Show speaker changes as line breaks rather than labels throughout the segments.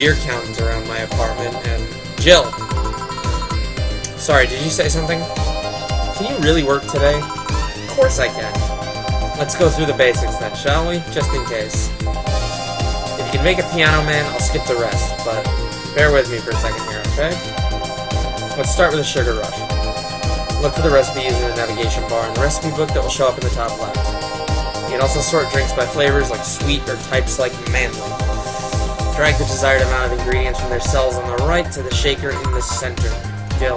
deer count around my apartment, and Jill. Sorry, did you say something? Can you really work today? Of course I can. Let's go through the basics then, shall we? Just in case. If you can make a piano man, I'll skip the rest, but bear with me for a second here, okay? Let's start with a sugar rush. Look for the recipes in the navigation bar in the recipe book that will show up in the top left. You can also sort drinks by flavors like sweet or types like manly. Drag the desired amount of ingredients from their cells on the right to the shaker in the center. Jill.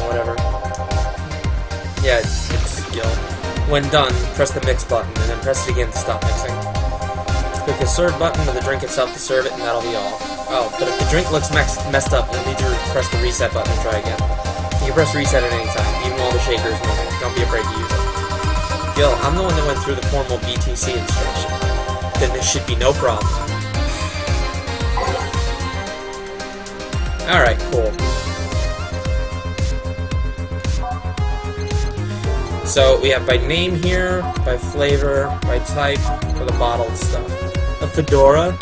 Whatever. Yeah, it's Jill. When done, press the mix button, and then press it again to stop mixing. Click the serve button of the drink itself to serve it, and that'll be all. Oh, but if the drink looks messed up, you'll need to press the reset button and try again. You can press reset at any time, even while the shaker is moving. Don't be afraid to use it. Gil, I'm the one that went through the formal BTC instruction. Then this should be no problem. Alright, cool. So we have by name here, by flavor, by type, for the bottled stuff. A fedora.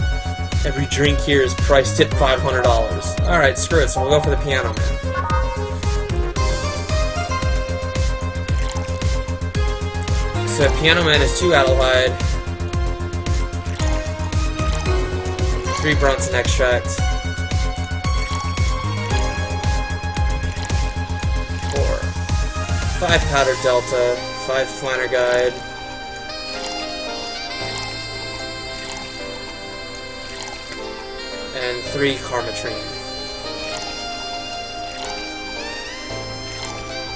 Every drink here is priced at $500. Alright, screw it, so we'll go for the Piano Man. So Piano Man is 2 Adelheid, 3 Bronson extract, 5 Powder Delta, 5 Flanner Guide, and 3 Karmatrine.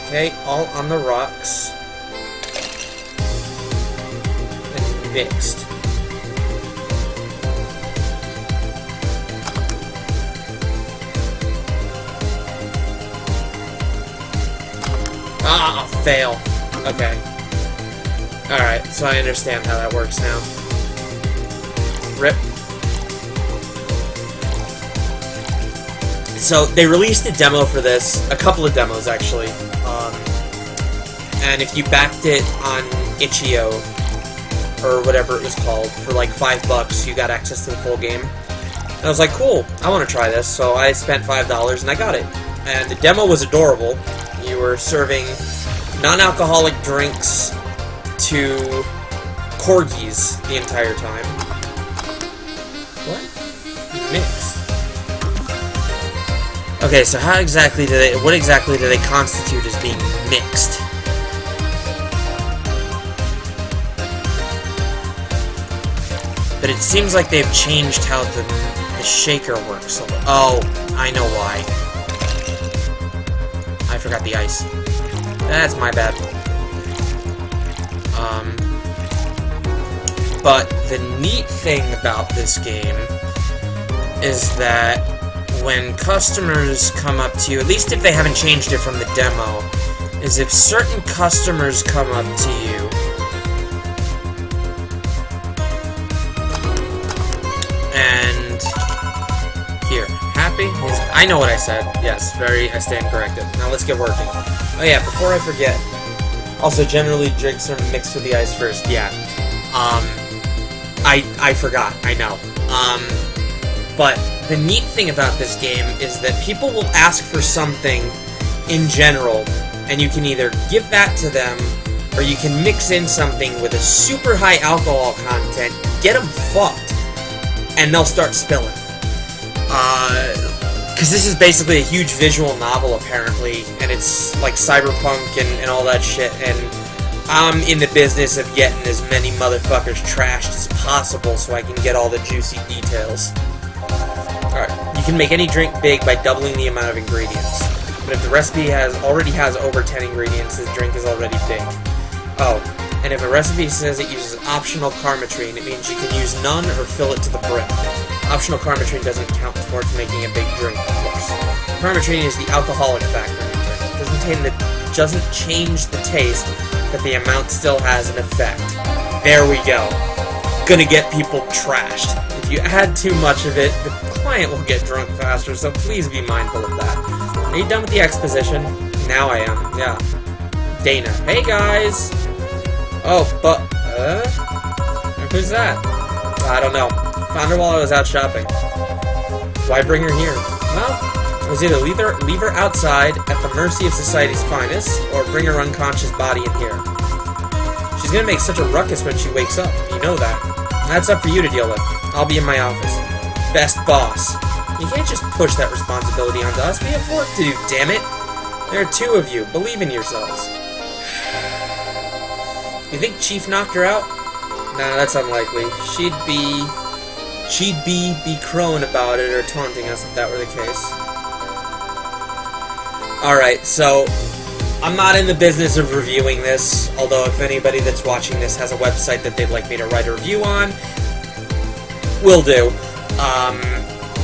Okay, all on the rocks. And mixed. Ah, fail. Okay. Alright, so I understand how that works now. RIP. So, they released a demo for this, a couple of demos actually, and if you backed it on itch.io, or whatever it was called, for like $5, you got access to the full game. And I was like, cool, I want to try this, so I spent $5 and I got it. And the demo was adorable. You were serving non-alcoholic drinks to corgis the entire time. What? Mixed. Okay, so what exactly do they constitute as being mixed? But it seems like they've changed how the shaker works a little. Oh, I know why. I forgot the ice. That's my bad. But the neat thing about this game is that when customers come up to you, at least if they haven't changed it from the demo, is if certain customers come up to you and here, happy? I know what I said. Yes, I stand corrected. Now let's get working. Oh yeah, before I forget. Also, generally drinks are mixed with the ice first. Yeah. I forgot. I know. But the neat thing about this game is that people will ask for something in general, and you can either give that to them, or you can mix in something with a super high alcohol content, get them fucked, and they'll start spilling. Because this is basically a huge visual novel, apparently, and it's like cyberpunk and all that shit, and I'm in the business of getting as many motherfuckers trashed as possible so I can get all the juicy details. Alright, you can make any drink big by doubling the amount of ingredients. But if the recipe already has over 10 ingredients, the drink is already big. Oh, and if a recipe says it uses optional Karmatrine, it means you can use none or fill it to the brim. Optional Karmatrine doesn't count towards making a big drink, of course. Karmatrine is the alcoholic factor in the drink. It doesn't change the taste, but the amount still has an effect. There we go. Gonna get people trashed. If you add too much of it, the client will get drunk faster, so please be mindful of that. Are you done with the exposition? Now I am, yeah. Dana. Hey guys! Oh, but, who's that? I don't know. Found her while I was out shopping. Why bring her here? Well, it was either leave her outside at the mercy of society's finest, or bring her unconscious body in here. She's gonna make such a ruckus when she wakes up. You know that. That's up for you to deal with. I'll be in my office. Best boss. You can't just push that responsibility onto us. We have work to do, damn it. There are two of you. Believe in yourselves. You think Chief knocked her out? Nah, that's unlikely. She'd be crowing about it or taunting us if that were the case. Alright, so I'm not in the business of reviewing this, although if anybody that's watching this has a website that they'd like me to write a review on, will do.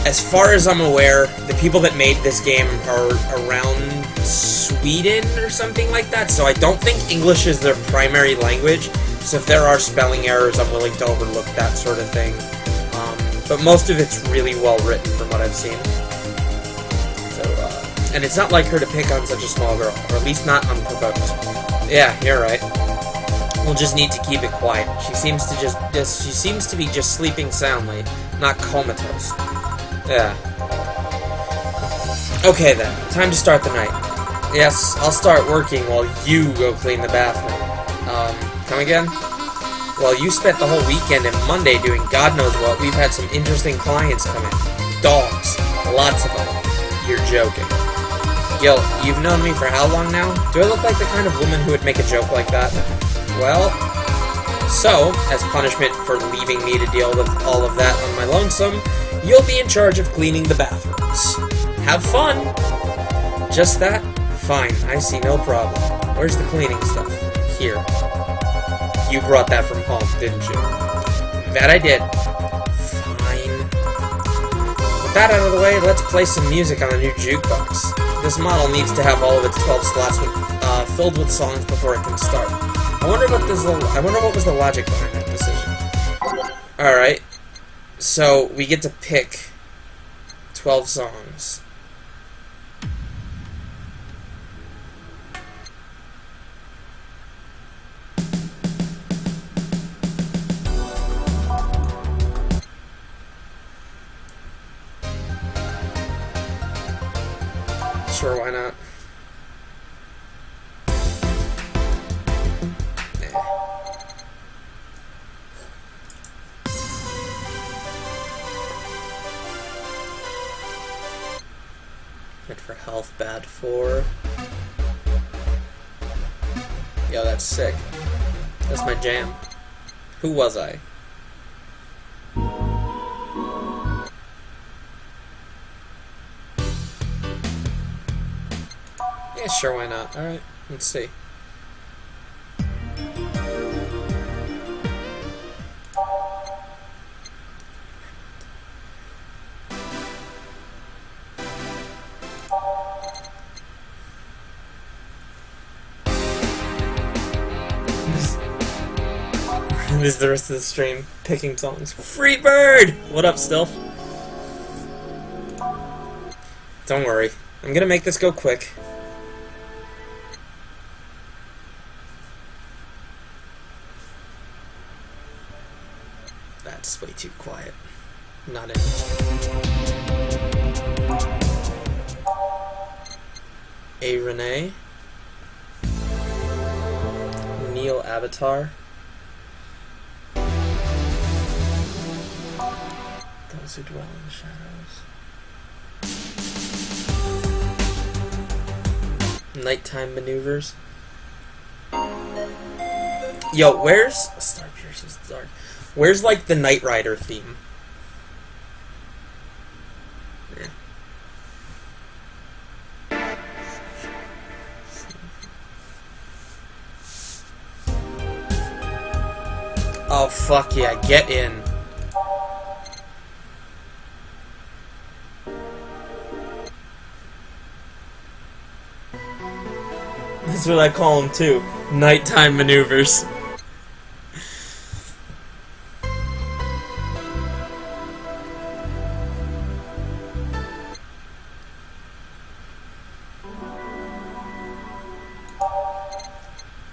As far as I'm aware, the people that made this game are around Sweden or something like that, so I don't think English is their primary language, so if there are spelling errors, I'm willing to overlook that sort of thing. But most of it's really well written from what I've seen. So, and it's not like her to pick on such a small girl, or at least not unprovoked. Yeah, you're right. We'll just need to keep it quiet. She seems to be just sleeping soundly, not comatose. Yeah. Okay then, time to start the night. Yes, I'll start working while you go clean the bathroom. Come again? Well, you spent the whole weekend and Monday doing God knows what. We've had some interesting clients come in. Dogs. Lots of them. You're joking. Gil, you've known me for how long now? Do I look like the kind of woman who would make a joke like that? Well, so, as punishment for leaving me to deal with all of that on my lonesome, you'll be in charge of cleaning the bathrooms. Have fun! Just that? Fine, I see no problem. Where's the cleaning stuff? Here. You brought that from home, didn't you? That I did. Fine. With that out of the way, let's play some music on the new jukebox. This model needs to have all of its 12 slots filled with songs before it can start. I wonder what was the logic behind that decision. Alright. So, we get to pick 12 songs. Sure, why not? Good for health, bad for... Yo, that's sick. That's my jam. Who was I? Yeah, sure, why not? Alright, let's see. This is the rest of the stream, picking songs. Free Bird! What up, Stealth? Don't worry. I'm gonna make this go quick. That's way too quiet. Not in. A Renee. Neil Avatar. Those who dwell in the shadows. Nighttime maneuvers. Yo, where's Star Pierces the Dark? Where's like the Knight Rider theme? Yeah. Oh fuck yeah, get in. That's what I call them too. Nighttime maneuvers.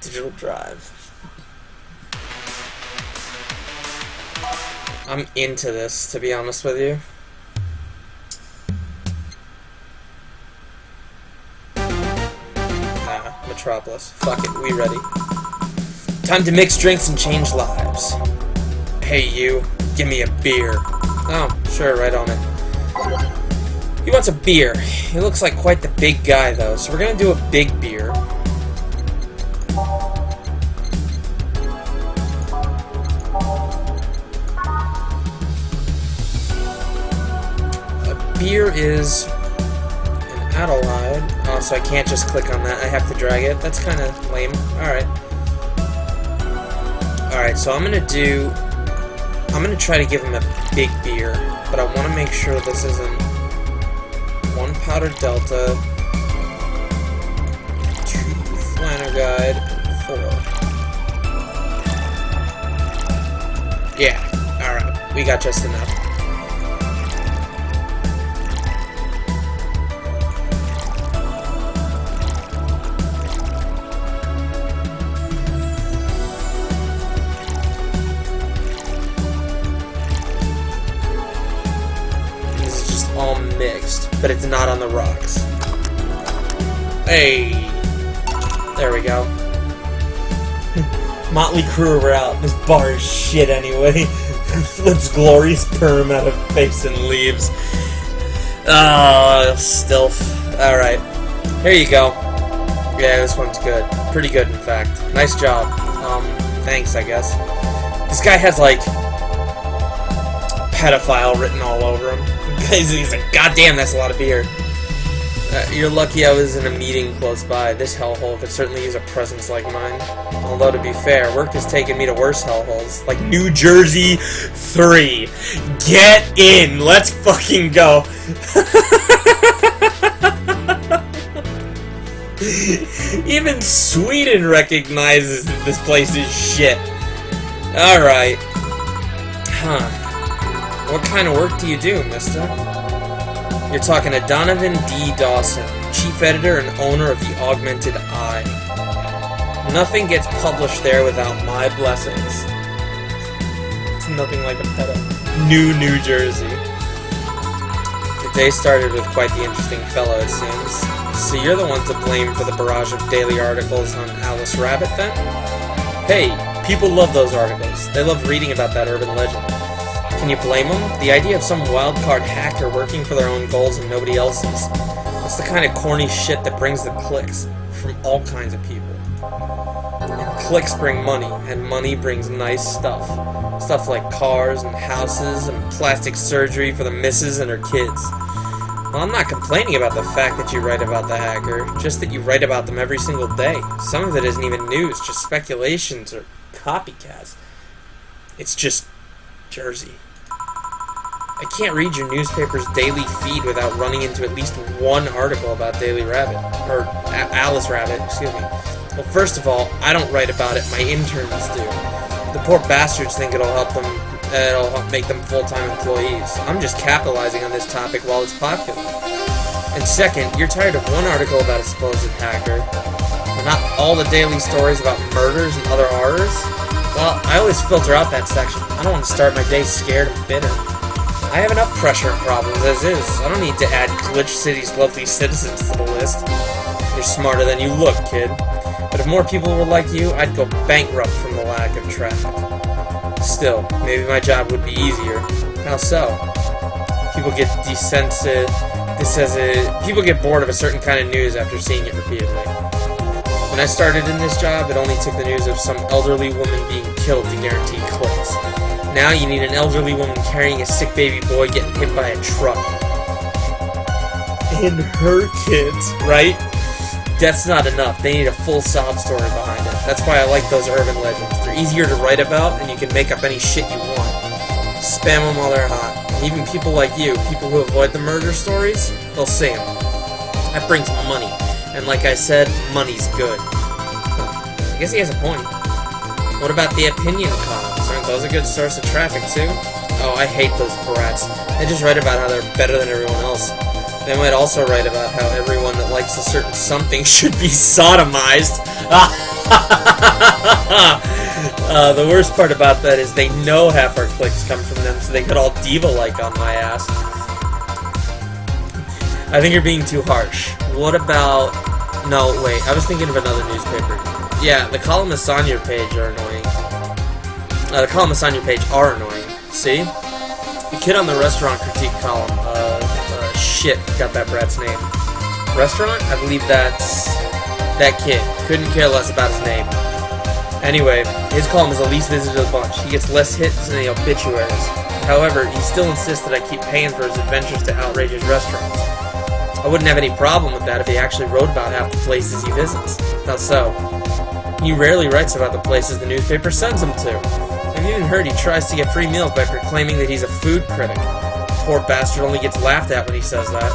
Digital drive. I'm into this, to be honest with you. Metropolis. Fuck it, we ready. Time to mix drinks and change lives. Hey you, give me a beer. Oh, sure, right on it. He wants a beer. He looks like quite the big guy though, so we're gonna do a big beer. A beer is an Adelaide. Oh, so I can't just click on that. I have to drag it. That's kind of lame. Alright. Alright, so I'm gonna try to give him a big beer, but I want to make sure this isn't 1 powdered Delta, 2 Flanaguide, and 4. Yeah, alright, we got just enough. All mixed, but it's not on the rocks. Hey, there we go. Motley Crue are out. This bar is shit anyway. Flips glorious perm out of face and leaves. Stilf. Alright, here you go. Yeah, this one's good. Pretty good, in fact. Nice job. Thanks, I guess. This guy has, like, pedophile written all over him. He's like, goddamn, that's a lot of beer. You're lucky I was in a meeting close by. This hellhole could certainly use a presence like mine. Although, to be fair, work has taken me to worse hellholes, like New Jersey 3. Get in! Let's fucking go! Even Sweden recognizes that this place is shit. Alright. Huh. What kind of work do you do, mister? You're talking to Donovan D. Dawson, chief editor and owner of the Augmented Eye. Nothing gets published there without my blessings. It's nothing like a pedo. New Jersey. The day started with quite the interesting fellow, it seems. So you're the one to blame for the barrage of daily articles on Alice Rabbit, then? Hey, people love those articles. They love reading about that urban legend. Can you blame them? The idea of some wildcard hacker working for their own goals and nobody else's. It's the kind of corny shit that brings the clicks from all kinds of people. And clicks bring money, and money brings nice stuff. Stuff like cars and houses and plastic surgery for the missus and her kids. Well, I'm not complaining about the fact that you write about the hacker, just that you write about them every single day. Some of it isn't even news, just speculations or copycats. It's just Jersey. I can't read your newspaper's daily feed without running into at least one article about Daily Rabbit. Or Alice Rabbit, excuse me. Well, first of all, I don't write about it, my interns do. The poor bastards think it'll make them full-time employees. I'm just capitalizing on this topic while it's popular. And second, you're tired of one article about a supposed hacker, but not all the daily stories about murders and other horrors? Well, I always filter out that section. I don't want to start my day scared and bitter. I have enough pressure and problems as is. I don't need to add Glitch City's lovely citizens to the list. You're smarter than you look, kid. But if more people were like you, I'd go bankrupt from the lack of traffic. Still, maybe my job would be easier. How so? People get people get bored of a certain kind of news after seeing it repeatedly. When I started in this job, it only took the news of some elderly woman being killed to guarantee clicks. Now you need an elderly woman carrying a sick baby boy getting hit by a truck. And her kids, right? Death's not enough. They need a full sob story behind it. That's why I like those urban legends. They're easier to write about, and you can make up any shit you want. Spam them while they're hot. And even people like you, people who avoid the murder stories, they'll say them. That brings money. And like I said, money's good. I guess he has a point. What about the opinion columns? Aren't those a good source of traffic, too? Oh, I hate those brats. They just write about how they're better than everyone else. They might also write about how everyone that likes a certain something should be sodomized. The worst part about that is they know half our clicks come from them, so they could all diva-like on my ass. I think you're being too harsh. What about No, wait, I was thinking of another newspaper. Yeah, the columnists on your page are annoying. The columnists on your page are annoying. See? The kid on the restaurant critique column, shit, got that brat's name. Restaurant? I believe that's that kid. Couldn't care less about his name. Anyway, his column is the least visited of the bunch. He gets less hits than the obituaries. However, he still insists that I keep paying for his adventures to outrageous restaurants. I wouldn't have any problem with that if he actually wrote about half the places he visits. How so? He rarely writes about the places the newspaper sends him to. I've even heard he tries to get free meals by proclaiming that he's a food critic. Poor bastard only gets laughed at when he says that.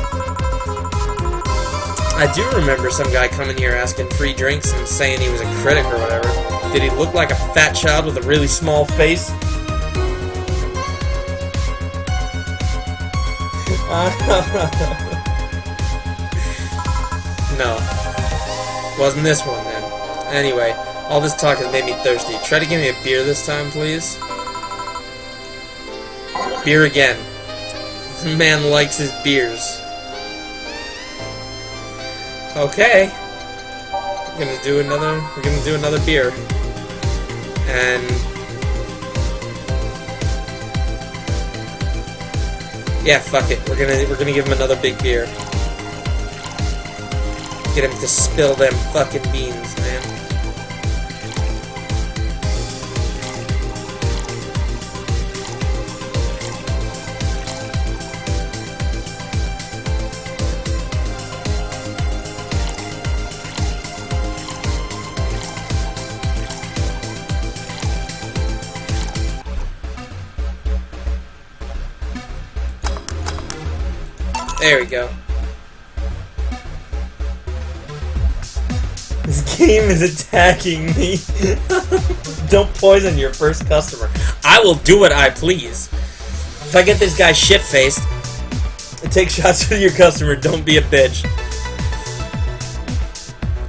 I do remember some guy coming here asking free drinks and saying he was a critic or whatever. Did he look like a fat child with a really small face? No. Wasn't this one then. Anyway, all this talk has made me thirsty. Try to give me a beer this time, please. Beer again. This man likes his beers. Okay. We're gonna do another beer. And yeah, fuck it. We're gonna give him another big beer. Get him to spill them fucking beans, man. There we go. This game is attacking me. Don't poison your first customer. I will do what I please. If I get this guy shit-faced, take shots with your customer. Don't be a bitch.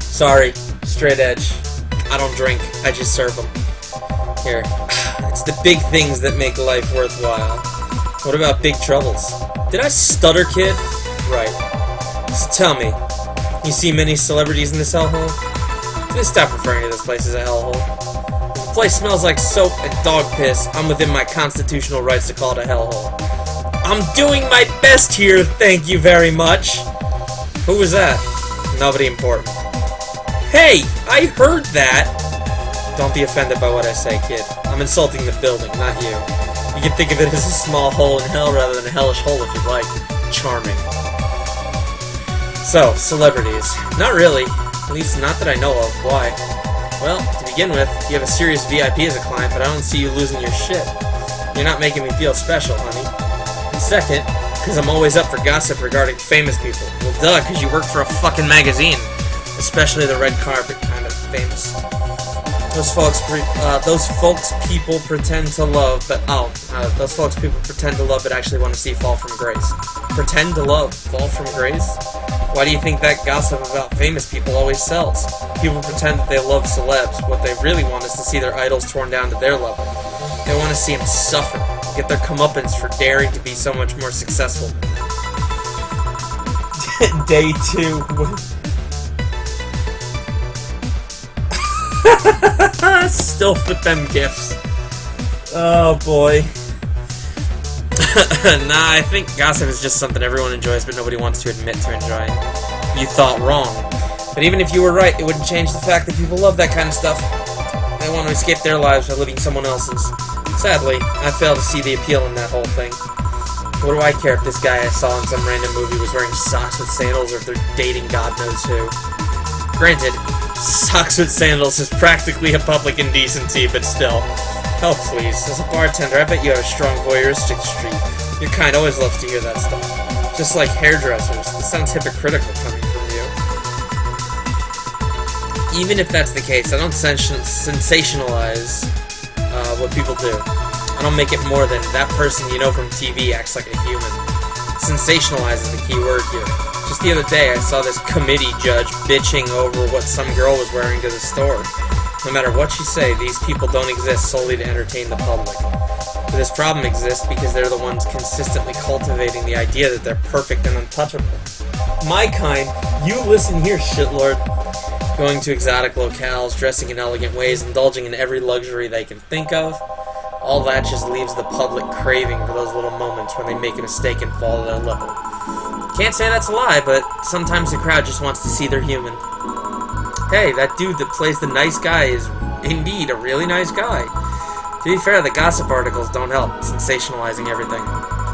Sorry. Straight edge. I don't drink. I just serve them. Here. It's the big things that make life worthwhile. What about big troubles? Did I stutter, kid? Right. Just tell me. You see many celebrities in this hellhole? Just stop referring to this place as a hellhole. If the place smells like soap and dog piss, I'm within my constitutional rights to call it a hellhole. I'm doing my best here, thank you very much. Who was that? Nobody important. Hey! I heard that! Don't be offended by what I say, kid. I'm insulting the building, not you. You can think of it as a small hole in hell rather than a hellish hole if you'd like. Charming. So, celebrities. Not really. At least not that I know of. Why? Well, to begin with, you have a serious VIP as a client, but I don't see you losing your shit. You're not making me feel special, honey. And second, because I'm always up for gossip regarding famous people. Well, duh, because you work for a fucking magazine. Especially the red carpet kind of famous. Those folks people pretend to love, but those folks people pretend to love, but actually want to see fall from grace. Pretend to love, fall from grace? Why do you think that gossip about famous people always sells? People pretend that they love celebs. What they really want is to see their idols torn down to their level. They want to see them suffer, get their comeuppance for daring to be so much more successful. Day 2. Still with them gifts. Oh boy. Nah, I think gossip is just something everyone enjoys but nobody wants to admit to enjoying. You thought wrong. But even if you were right, it wouldn't change the fact that people love that kind of stuff. They want to escape their lives by living someone else's. Sadly, I fail to see the appeal in that whole thing. What do I care if this guy I saw in some random movie was wearing socks with sandals or if they're dating God knows who? Granted, socks with sandals is practically a public indecency, but still. Oh, please. As a bartender, I bet you have a strong voyeuristic streak. Your kind always loves to hear that stuff. Just like hairdressers. This sounds hypocritical coming from you. Even if that's the case, I don't sensationalize what people do. I don't make it more than that person you know from TV acts like a human. Sensationalize is the key word here. Just the other day, I saw this committee judge bitching over what some girl was wearing to the store. No matter what you say, these people don't exist solely to entertain the public. But this problem exists because they're the ones consistently cultivating the idea that they're perfect and untouchable. My kind, you listen here, shitlord. Going to exotic locales, dressing in elegant ways, indulging in every luxury they can think of. All that just leaves the public craving for those little moments when they make a mistake and fall to their level. Can't say that's a lie, but sometimes the crowd just wants to see they're human. Hey, that dude that plays the nice guy is indeed a really nice guy. To be fair, the gossip articles don't help, sensationalizing everything.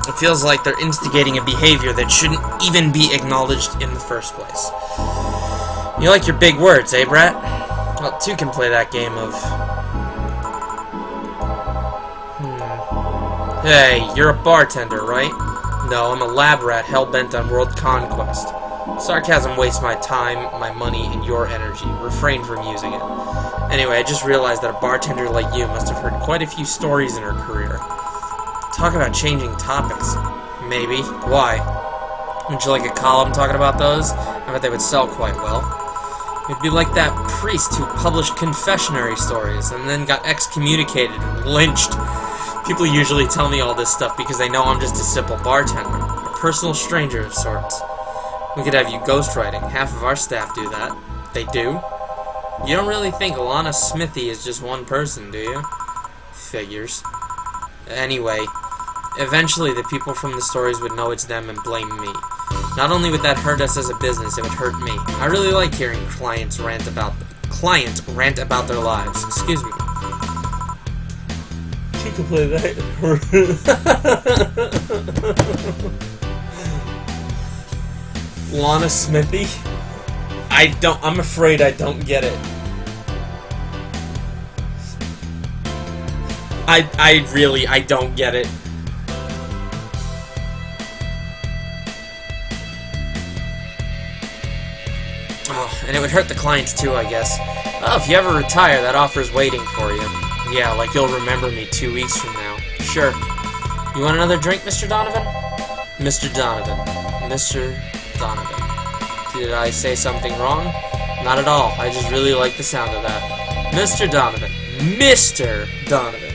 It feels like they're instigating a behavior that shouldn't even be acknowledged in the first place. You like your big words, eh, Brett? Well, two can play that game of... Hey, you're a bartender, right? No, I'm a lab rat hell-bent on world conquest. Sarcasm wastes my time, my money, and your energy. Refrain from using it. Anyway, I just realized that a bartender like you must have heard quite a few stories in her career. Talk about changing topics. Maybe. Why? Would you like a column talking about those? I bet they would sell quite well. It'd be like that priest who published confessionary stories and then got excommunicated and lynched. People usually tell me all this stuff because they know I'm just a simple bartender, a personal stranger of sorts. We could have you ghostwriting. Half of our staff do that. They do? You don't really think Alana Smithy is just one person, do you? Figures. Anyway, eventually the people from the stories would know it's them and blame me. Not only would that hurt us as a business, it would hurt me. I really like hearing clients rant about their lives. Excuse me. She can play that. Lana Smithy? I'm afraid I don't get it. I don't get it. Oh, and it would hurt the clients too, I guess. Oh, if you ever retire, that offer's waiting for you. Yeah, like you'll remember me 2 weeks from now. Sure. You want another drink, Mr. Donovan? Mr. Donovan. Mr. Donovan. Did I say something wrong? Not at all. I just really like the sound of that. Mr. Donovan. Mr. Donovan.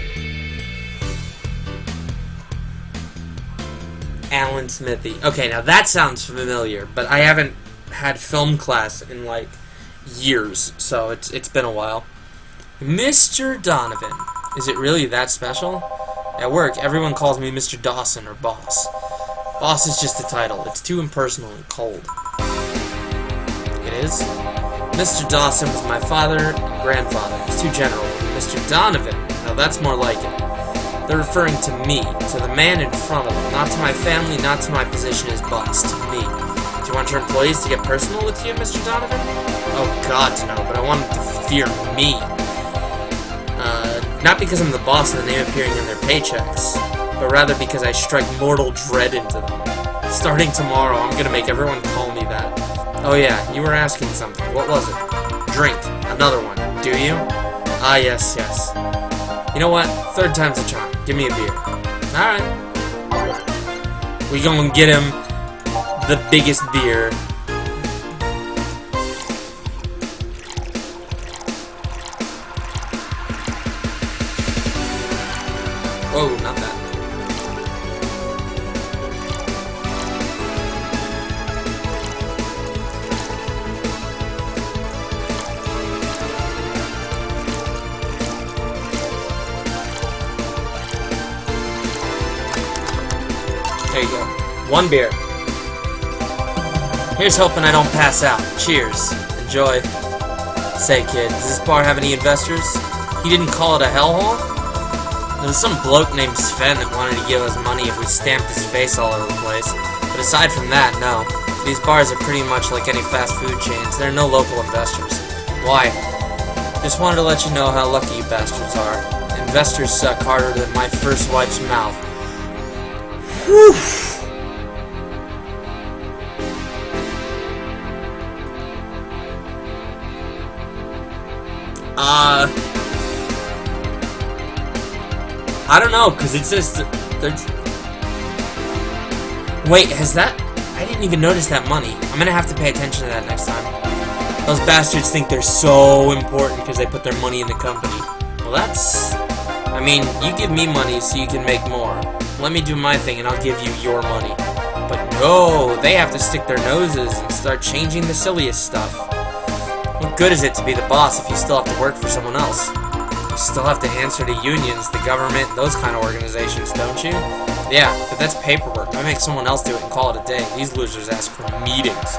Alan Smithy. Okay, now that sounds familiar, but I haven't had film class in like years, so it's been a while. Mr. Donovan. Is it really that special? At work, everyone calls me Mr. Dawson or Boss. Boss is just a title. It's too impersonal and cold. It is? Mr. Dawson was my father and grandfather. It's too general. Mr. Donovan. Now that's more like it. They're referring to me, to the man in front of them, not to my family, not to my position as boss, to me. Do you want your employees to get personal with you, Mr. Donovan? Oh, God, no, but I want them to fear me. Not because I'm the boss and the name appearing in their paychecks, but rather because I strike mortal dread into them. Starting tomorrow, I'm gonna make everyone call me that. Oh yeah, you were asking something. What was it? Drink. Another one. Do you? Ah, yes. You know what? Third time's a charm. Give me a beer. Alright. We gonna get him the biggest beer. Oh, not that. There you go. One beer. Here's hoping I don't pass out. Cheers. Enjoy. Say, kid, does this bar have any investors? He didn't call it a hellhole? There was some bloke named Sven that wanted to give us money if we stamped his face all over the place. But aside from that, no. These bars are pretty much like any fast food chains. There are no local investors. Why? Just wanted to let you know how lucky you bastards are. Investors suck harder than my first wife's mouth. Whew. I don't know, because it's just... Wait, has that... I didn't even notice that money. I'm gonna have to pay attention to that next time. Those bastards think they're so important because they put their money in the company. Well, that's... I mean, you give me money so you can make more. Let me do my thing and I'll give you your money. But no, they have to stick their noses and start changing the silliest stuff. What good is it to be the boss if you still have to work for someone else? You still have to answer to unions, the government, those kind of organizations, don't you? Yeah, but that's paperwork. I make someone else do it and call it a day. These losers ask for meetings.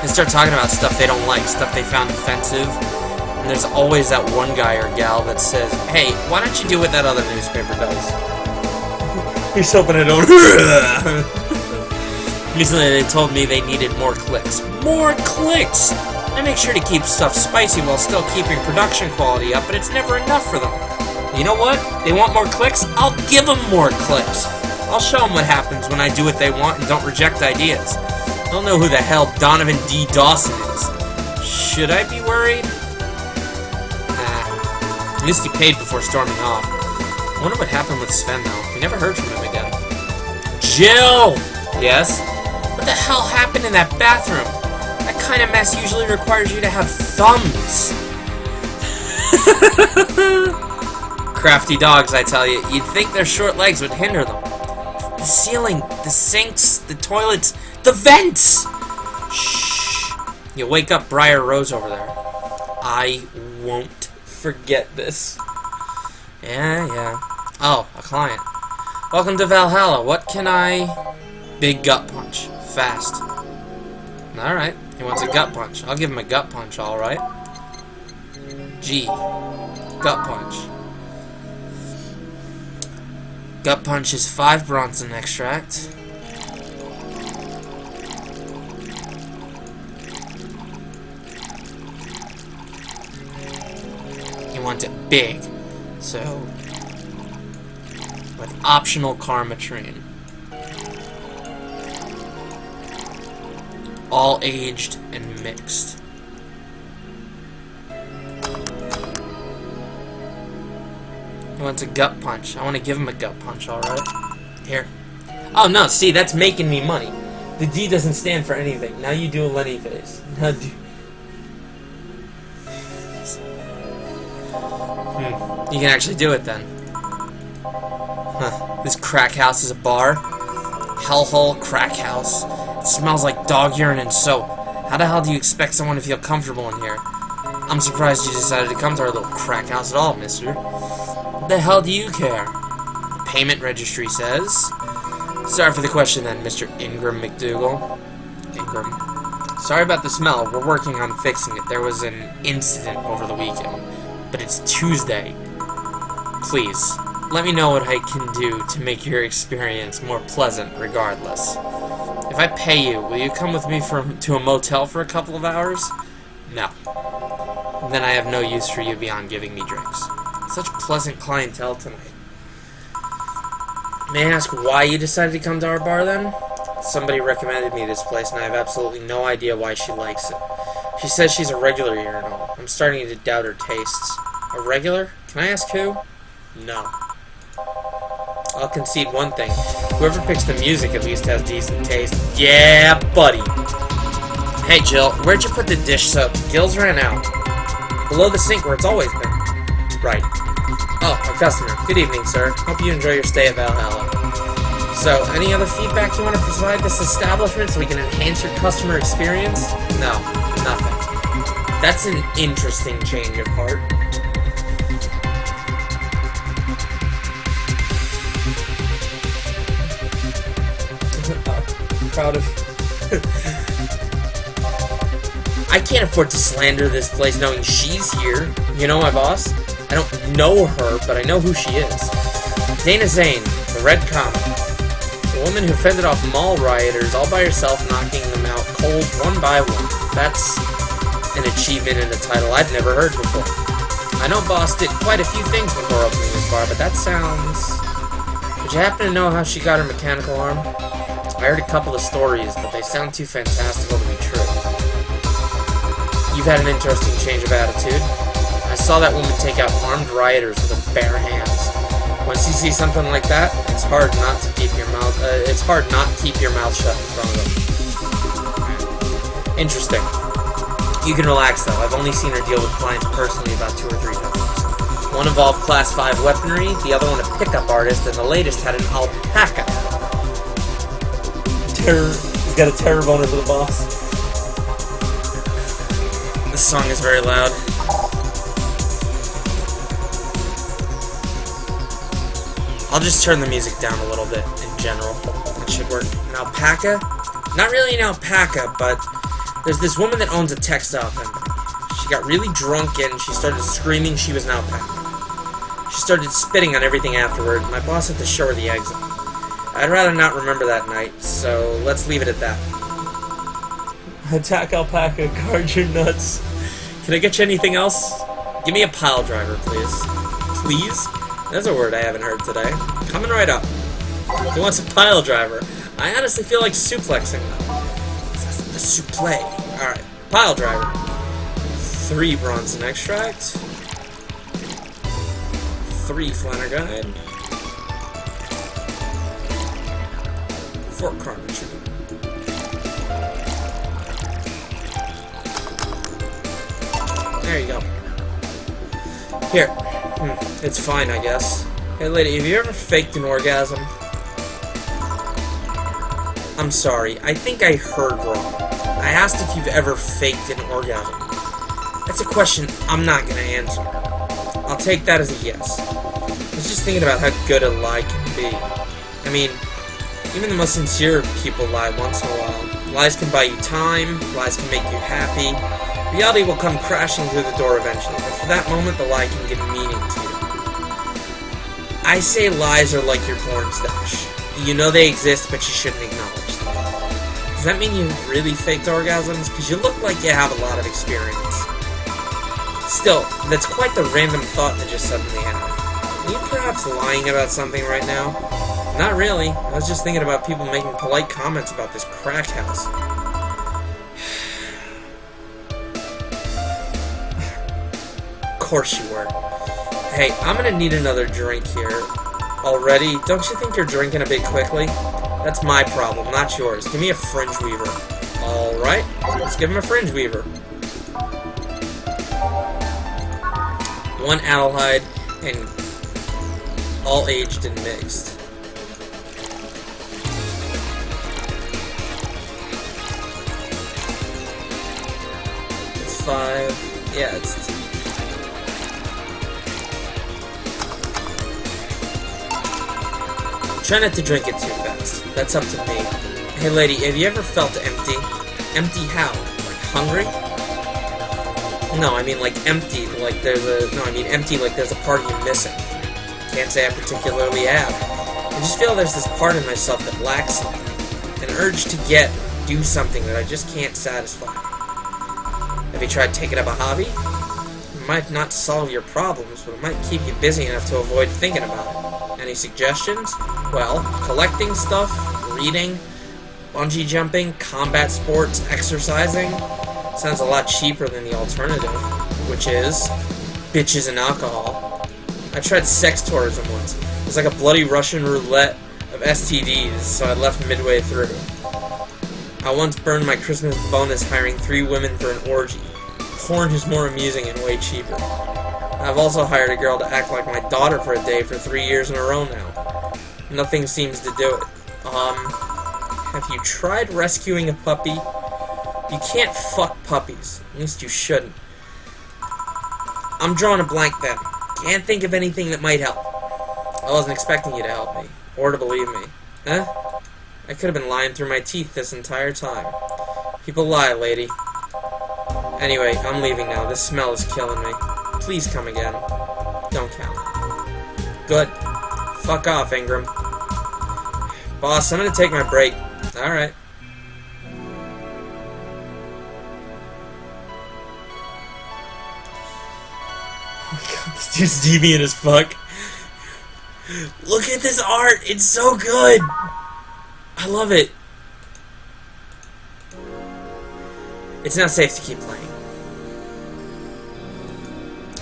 They start talking about stuff they don't like, stuff they found offensive. And there's always that one guy or gal that says, hey, why don't you do what that other newspaper does? He's opening it over. Recently they told me they needed more clicks. More clicks! I make sure to keep stuff spicy while still keeping production quality up, but it's never enough for them. You know what? They want more clicks? I'll give them more clicks. I'll show them what happens when I do what they want and don't reject ideas. I don't know who the hell Donovan D. Dawson is. Should I be worried? At least he paid before storming off. I wonder what happened with Sven, though. We never heard from him again. Jill! Yes? What the hell happened in that bathroom? That kind of mess usually requires you to have thumbs. Crafty dogs, I tell you. You'd think their short legs would hinder them. The ceiling, the sinks, the toilets, the vents! Shh. You'll wake up Briar Rose over there. I won't forget this. Yeah. Oh, a client. Welcome to Valhalla. What can I... Big gut punch. Fast. Alright. He wants a gut punch. I'll give him a gut punch, alright. G. Gut punch. Gut punch is 5 Bronson extract. You want it big. So, with optional Karmatrine. All aged and mixed. He wants a gut punch. I want to give him a gut punch, alright? Here. Oh no, see, that's making me money. The D doesn't stand for anything. Now you do a Lenny face. Now do... You can actually do it then. Huh. This crack house is a bar. Hellhole crack house. It smells like dog urine and soap. How the hell do you expect someone to feel comfortable in here? I'm surprised you decided to come to our little crack house at all, mister. What the hell do you care? The payment registry says. Sorry for the question then, Mr. Ingram McDougal. Ingram. Sorry about the smell. We're working on fixing it. There was an incident over the weekend. But it's Tuesday. Please, let me know what I can do to make your experience more pleasant regardless. If I pay you, will you come with me to a motel for a couple of hours? No. Then I have no use for you beyond giving me drinks. Such pleasant clientele tonight. May I ask why you decided to come to our bar then? Somebody recommended me this place and I have absolutely no idea why she likes it. She says she's a regular here and all. I'm starting to doubt her tastes. A regular? Can I ask who? No. I'll concede one thing. Whoever picks the music at least has decent taste. Yeah, buddy! Hey, Jill, where'd you put the dish soap? Gills ran out. Below the sink where it's always been. Right. Oh, a customer. Good evening, sir. Hope you enjoy your stay at Valhalla. So, any other feedback you want to provide this establishment so we can enhance your customer experience? No, nothing. That's an interesting change of heart. Proud of I can't afford to slander this place knowing she's here. You know my boss? I don't know her, but I know who she is. Dana Zane, the Red Comet. The woman who fended off mall rioters all by herself, knocking them out cold one by one. That's an achievement and a title I've never heard before. I know Boss did quite a few things before opening this bar, but that sounds... Would you happen to know how she got her mechanical arm? I heard a couple of stories, but they sound too fantastical to be true. You've had an interesting change of attitude. I saw that woman take out armed rioters with her bare hands. Once you see something like that, it's hard not to keep your mouth shut in front of them. Interesting. You can relax though. I've only seen her deal with clients personally about 2 or 3 times. One involved Class 5 weaponry, the other one a pickup artist, and the latest had an alpaca. He's got a terror boner for the boss. The This song is very loud. I'll just turn the music down a little bit in general. That should work. An alpaca? Not really an alpaca, but there's this woman that owns a textile company. She got really drunk and she started screaming she was an alpaca. She started spitting on everything afterward. My boss had to show her the exit. I'd rather not remember that night, so let's leave it at that. Attack alpaca, guard your nuts. Can I get you anything else? Give me a pile driver, please. Please? That's a word I haven't heard today. Coming right up. Who wants a pile driver? I honestly feel like suplexing them. A supple. Alright, pile driver. 3 Bronson extract. 3 Flannerguide. 4 Carnage. There you go. Here. It's fine, I guess. Hey, lady, have you ever faked an orgasm? I'm sorry. I think I heard wrong. I asked if you've ever faked an orgasm. That's a question I'm not gonna answer. I'll take that as a yes. I was just thinking about how good a lie can be. I mean, even the most sincere people lie once in a while. Lies can buy you time, lies can make you happy. Reality will come crashing through the door eventually, but for that moment, the lie can give meaning to you. I say lies are like your porn stash. You know they exist, but you shouldn't acknowledge them. Does that mean you've really faked orgasms? Because you look like you have a lot of experience. Still, that's quite the random thought to just suddenly have. Are you perhaps lying about something right now? Not really. I was just thinking about people making polite comments about this crack house. Of course you were. Hey, I'm gonna need another drink here. Already? Don't you think you're drinking a bit quickly? That's my problem, not yours. Give me a fringe weaver. Alright, let's give him a fringe weaver. 1 aldehyde and all aged and mixed. It's 5. Yeah, it's... Try not to drink it too fast. That's up to me. Hey lady, have you ever felt empty? Empty how? Like hungry? No, I mean like empty, like there's a... No, I mean empty like there's a part of you missing. Can't say I particularly have. I just feel there's this part in myself that lacks something. An urge to do something that I just can't satisfy. Have you tried taking up a hobby? It might not solve your problems, but it might keep you busy enough to avoid thinking about it. Any suggestions? Well, collecting stuff, reading, bungee jumping, combat sports, exercising. Sounds a lot cheaper than the alternative, which is bitches and alcohol. I tried sex tourism once. It was like a bloody Russian roulette of STDs, so I left midway through. I once burned my Christmas bonus hiring 3 women for an orgy. Porn is more amusing and way cheaper. I've also hired a girl to act like my daughter for a day for 3 years in a row now. Nothing seems to do it. Have you tried rescuing a puppy? You can't fuck puppies. At least you shouldn't. I'm drawing a blank then. Can't think of anything that might help. I wasn't expecting you to help me. Or to believe me. Huh? I could have been lying through my teeth this entire time. People lie, lady. Anyway, I'm leaving now. This smell is killing me. Please come again. Don't count. Good. Fuck off, Ingram. Boss, I'm gonna take my break. Alright. Oh my god, this dude's deviant as fuck. Look at this art! It's so good! I love it. It's not safe to keep playing.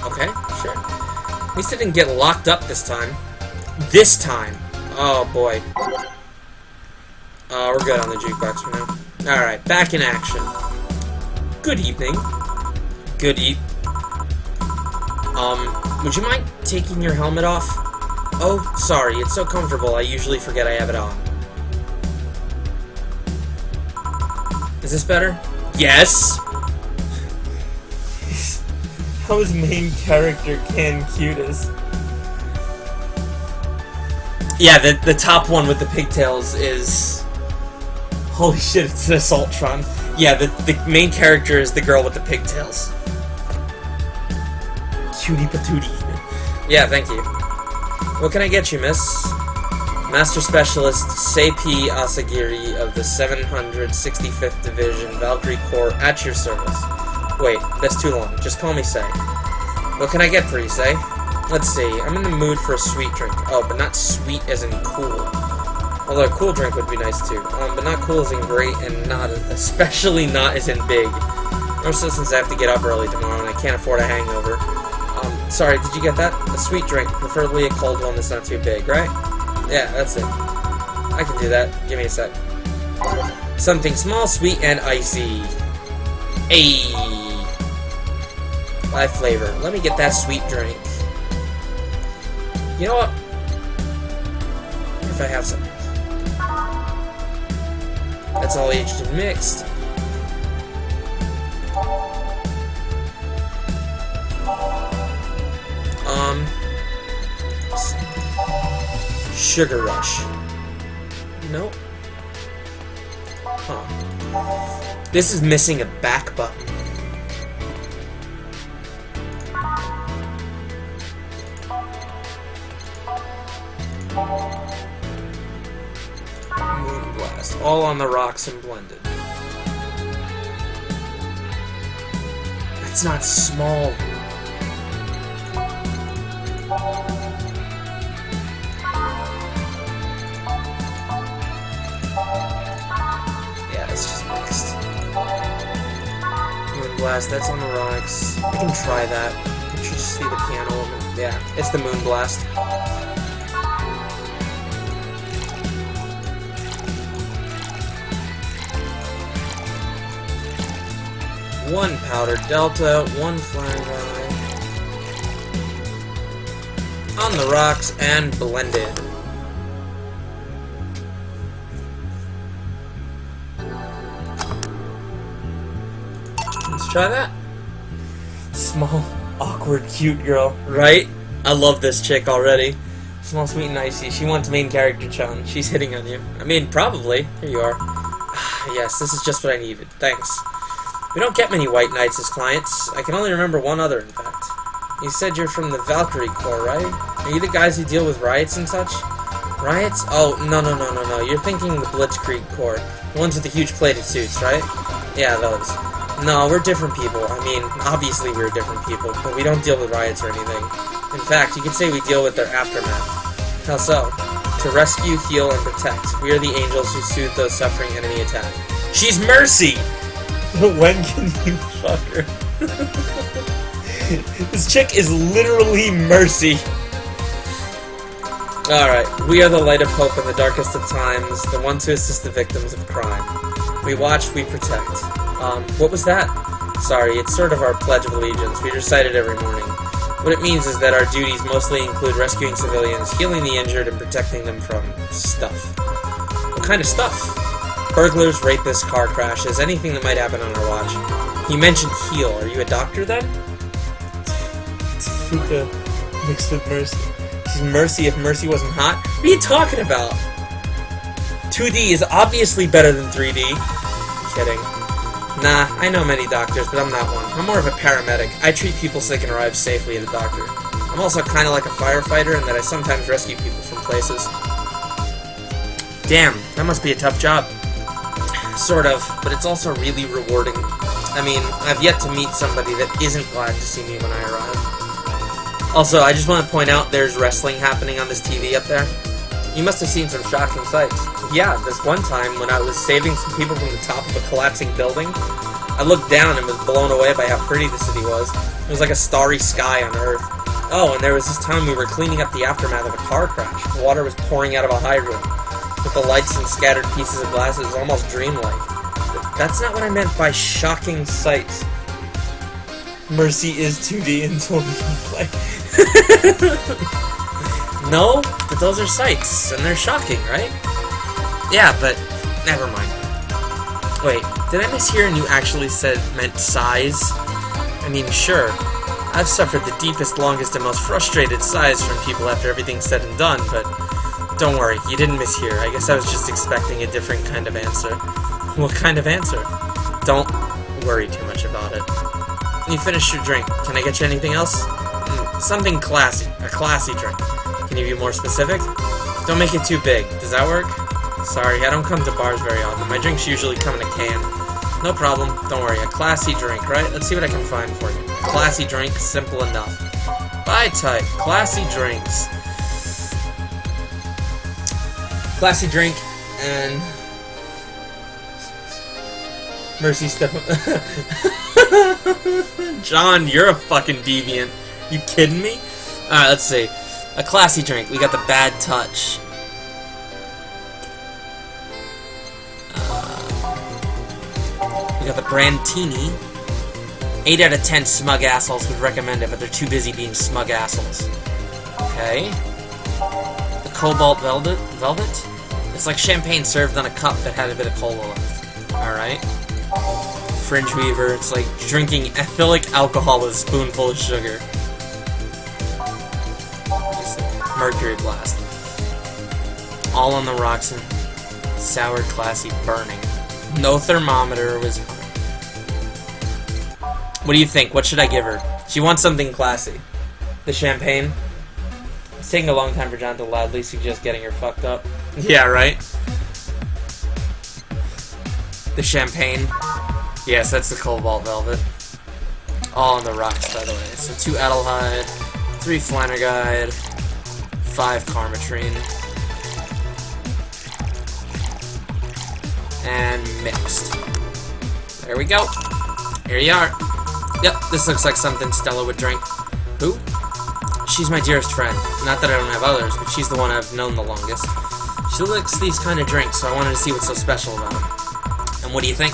Okay, sure. At least I didn't get locked up this time. This time! Oh boy. We're good on the jukebox for now. Alright, back in action. Good evening. Would you mind taking your helmet off? Oh, sorry, it's so comfortable, I usually forget I have it on. Is this better? Yes! How is main character can cutest? Yeah, the top one with the pigtails is... Holy shit, it's an Assaultron. Yeah, the main character is the girl with the pigtails. Cutie patootie. Yeah, thank you. What can I get you, miss? Master Specialist Seipi Asagiri of the 765th Division Valkyrie Corps at your service. Wait, that's too long. Just call me Sei. What can I get for you, Sei? Let's see. I'm in the mood for a sweet drink. Oh, but not sweet as in cool. Although a cool drink would be nice too. But not cool as in great, and not especially not as in big. More so since I have to get up early tomorrow and I can't afford a hangover. Sorry, did you get that? A sweet drink, preferably a cold one that's not too big, right? Yeah, that's it. I can do that. Give me a sec. Something small, sweet, and icy. Ayy. By flavor. Let me get that sweet drink. You know what? If I have some. That's all aged and mixed. Sugar Rush. Nope. Huh. This is missing a back button. Moonblast. All on the rocks and blended. That's not small. Moonblast, that's on the rocks. I can try that. You should see the piano. Yeah, it's the Moonblast. One Powder Delta, one Flying Eye. On the rocks and blended. Try that. Small, awkward, cute girl. Right? I love this chick already. Small, sweet, and icy. She wants main character Chun. She's hitting on you. I mean, probably. Here you are. Yes, this is just what I needed. Thanks. We don't get many white knights as clients. I can only remember one other, in fact. You said you're from the Valkyrie Corps, right? Are you the guys who deal with riots and such? Riots? Oh, no. You're thinking the Blitzkrieg Corps. The ones with the huge plated suits, right? Yeah, those. No, we're different people. I mean, obviously we're different people, but we don't deal with riots or anything. In fact, you could say we deal with their aftermath. How so? To rescue, heal, and protect. We are the angels who soothe those suffering enemy attack. She's Mercy! When can you fuck her? This chick is literally Mercy. Alright, we are the light of hope in the darkest of times, the ones who assist the victims of crime. We watch, we protect. What was that? Sorry, it's sort of our Pledge of Allegiance. We recite it every morning. What it means is that our duties mostly include rescuing civilians, healing the injured, and protecting them from stuff. What kind of stuff? Burglars, rapists, car crashes, anything that might happen on our watch. You mentioned heal. Are you a doctor then? It's Fuka mixed with Mercy. She's Mercy if Mercy wasn't hot? What are you talking about? 2D is obviously better than 3D. I'm kidding. Nah, I know many doctors, but I'm not one. I'm more of a paramedic. I treat people so they can arrive safely at a doctor. I'm also kind of like a firefighter in that I sometimes rescue people from places. Damn, that must be a tough job. Sort of, but it's also really rewarding. I mean, I've yet to meet somebody that isn't glad to see me when I arrive. Also, I just want to point out there's wrestling happening on this TV up there. You must have seen some shocking sights. Yeah, this one time when I was saving some people from the top of a collapsing building, I looked down and was blown away by how pretty the city was. It was like a starry sky on Earth. Oh, and there was this time we were cleaning up the aftermath of a car crash. Water was pouring out of a hydrant. With the lights and scattered pieces of glass, it was almost dreamlike. But that's not what I meant by shocking sights. Mercy is 2D until we can play. No, but those are sights, and they're shocking, right? Yeah, but never mind. Wait, did I mishear and you actually said meant size? I mean, sure. I've suffered the deepest, longest, and most frustrated sighs from people after everything's said and done, but don't worry, you didn't mishear. I guess I was just expecting a different kind of answer. What kind of answer? Don't worry too much about it. You finished your drink. Can I get you anything else? Something classy. A classy drink. Can you be more specific? Don't make it too big. Does that work? Sorry, I don't come to bars very often. My drinks usually come in a can. No problem. Don't worry. A classy drink, right? Let's see what I can find for you. Classy drink, simple enough. Buy type. Classy drinks. Classy drink and Mercy Step. John, you're a fucking deviant. You kidding me? Alright, let's see. A classy drink. We got the Bad Touch. We got the Brandtini. 8 out of 10 smug assholes would recommend it, but they're too busy being smug assholes. Okay. The Cobalt Velvet? It's like champagne served on a cup that had a bit of cola left. Alright. Fringe Weaver. It's like drinking ethylic alcohol with a spoonful of sugar. Mercury Blast. All on the rocks and sour, classy, burning. No thermometer was hung. What do you think? What should I give her? She wants something classy. The champagne? It's taking a long time for John to loudly suggest getting her fucked up. Yeah, right? The champagne? Yes, that's the Cobalt Velvet. All on the rocks, by the way. So 2 Adelheid, 3 Flannerguide, 5 Karmatrine, and mixed. There we go. Here you are. Yep, this looks like something Stella would drink. Who? She's my dearest friend. Not that I don't have others, but she's the one I've known the longest. She likes these kind of drinks, so I wanted to see what's so special about them. And what do you think?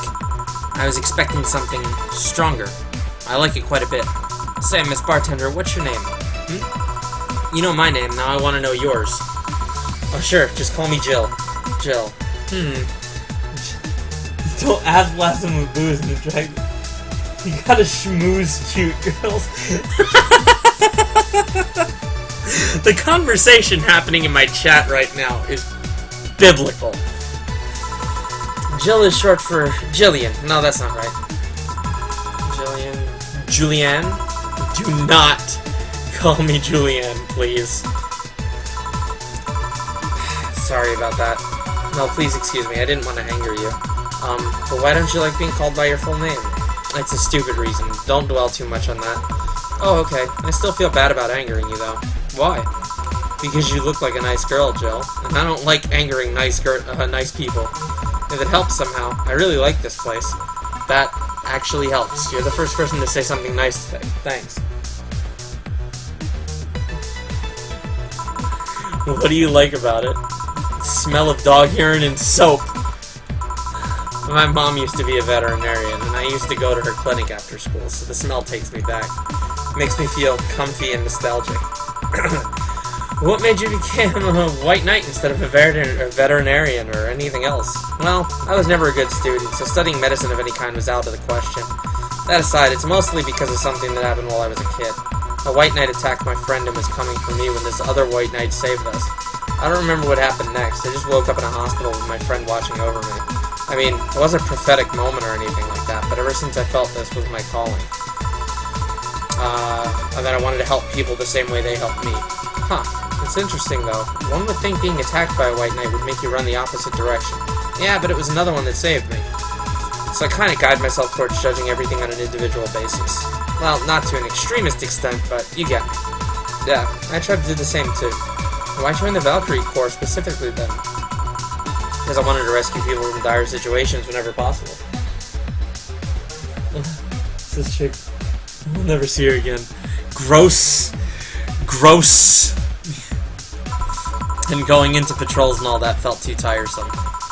I was expecting something stronger. I like it quite a bit. Say, Miss Bartender, what's your name? You know my name, now I want to know yours. Oh, sure, just call me Jill. Jill. Don't ask blasphemy with booze in the dragon. You gotta schmooze cute girls. The conversation happening in my chat right now is biblical. Jill is short for Jillian. No, that's not right. Julianne? Do not call me Julianne, please. Sorry about that. No, please excuse me. I didn't want to anger you. But why don't you like being called by your full name? It's a stupid reason. Don't dwell too much on that. Oh, okay. I still feel bad about angering you, though. Why? Because you look like a nice girl, Jill. And I don't like angering nice people. If it helps somehow, I really like this place. That actually helps. You're the first person to say something nice today. Thanks. What do you like about it? Smell of dog urine and soap. My mom used to be a veterinarian, and I used to go to her clinic after school, so the smell takes me back. Makes me feel comfy and nostalgic. What made you become a white knight instead of a veterinarian or anything else? Well, I was never a good student, so studying medicine of any kind was out of the question. That aside, it's mostly because of something that happened while I was a kid. A white knight attacked my friend and was coming for me when this other white knight saved us. I don't remember what happened next. I just woke up in a hospital with my friend watching over me. I mean, it wasn't a prophetic moment or anything like that, but ever since I felt this was my calling. And that I wanted to help people the same way they helped me. Huh. It's interesting, though. One would think being attacked by a white knight would make you run the opposite direction. Yeah, but it was another one that saved me. So I kind of guide myself towards judging everything on an individual basis. Well, not to an extremist extent, but you get me. Yeah, I tried to do the same, too. Why join the Valkyrie Corps specifically, then? Because I wanted to rescue people from dire situations whenever possible. This chick, we'll never see her again. Gross. Gross. And going into patrols and all that felt too tiresome.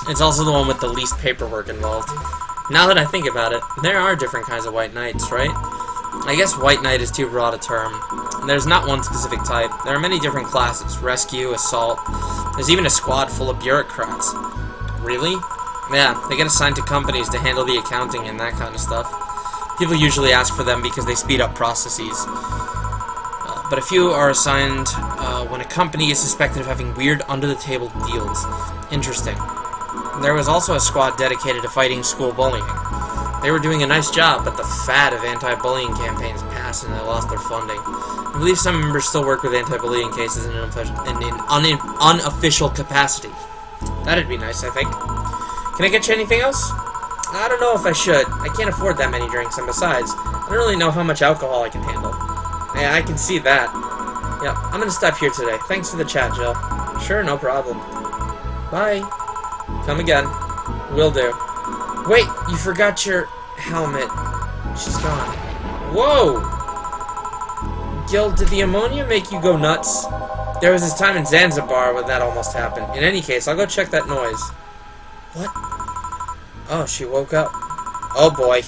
It's also the one with the least paperwork involved. Now that I think about it, there are different kinds of white knights, right? I guess white knight is too broad a term. There's not one specific type. There are many different classes. Rescue, assault. There's even a squad full of bureaucrats. Really? Yeah, they get assigned to companies to handle the accounting and that kind of stuff. People usually ask for them because they speed up processes. But a few are assigned when a company is suspected of having weird under-the-table deals. Interesting. There was also a squad dedicated to fighting school bullying. They were doing a nice job, but the fad of anti-bullying campaigns passed and they lost their funding. I believe some members still work with anti-bullying cases in an unofficial capacity. That'd be nice, I think. Can I get you anything else? I don't know if I should. I can't afford that many drinks, and besides, I don't really know how much alcohol I can handle. Yeah, I can see that. Yeah, I'm gonna stop here today. Thanks for the chat, Jill. Sure, no problem. Bye. Come again. Will do. Wait, you forgot your helmet. She's gone. Whoa! Gil, did the ammonia make you go nuts? There was this time in Zanzibar when that almost happened. In any case, I'll go check that noise. What? Oh, she woke up. Oh boy.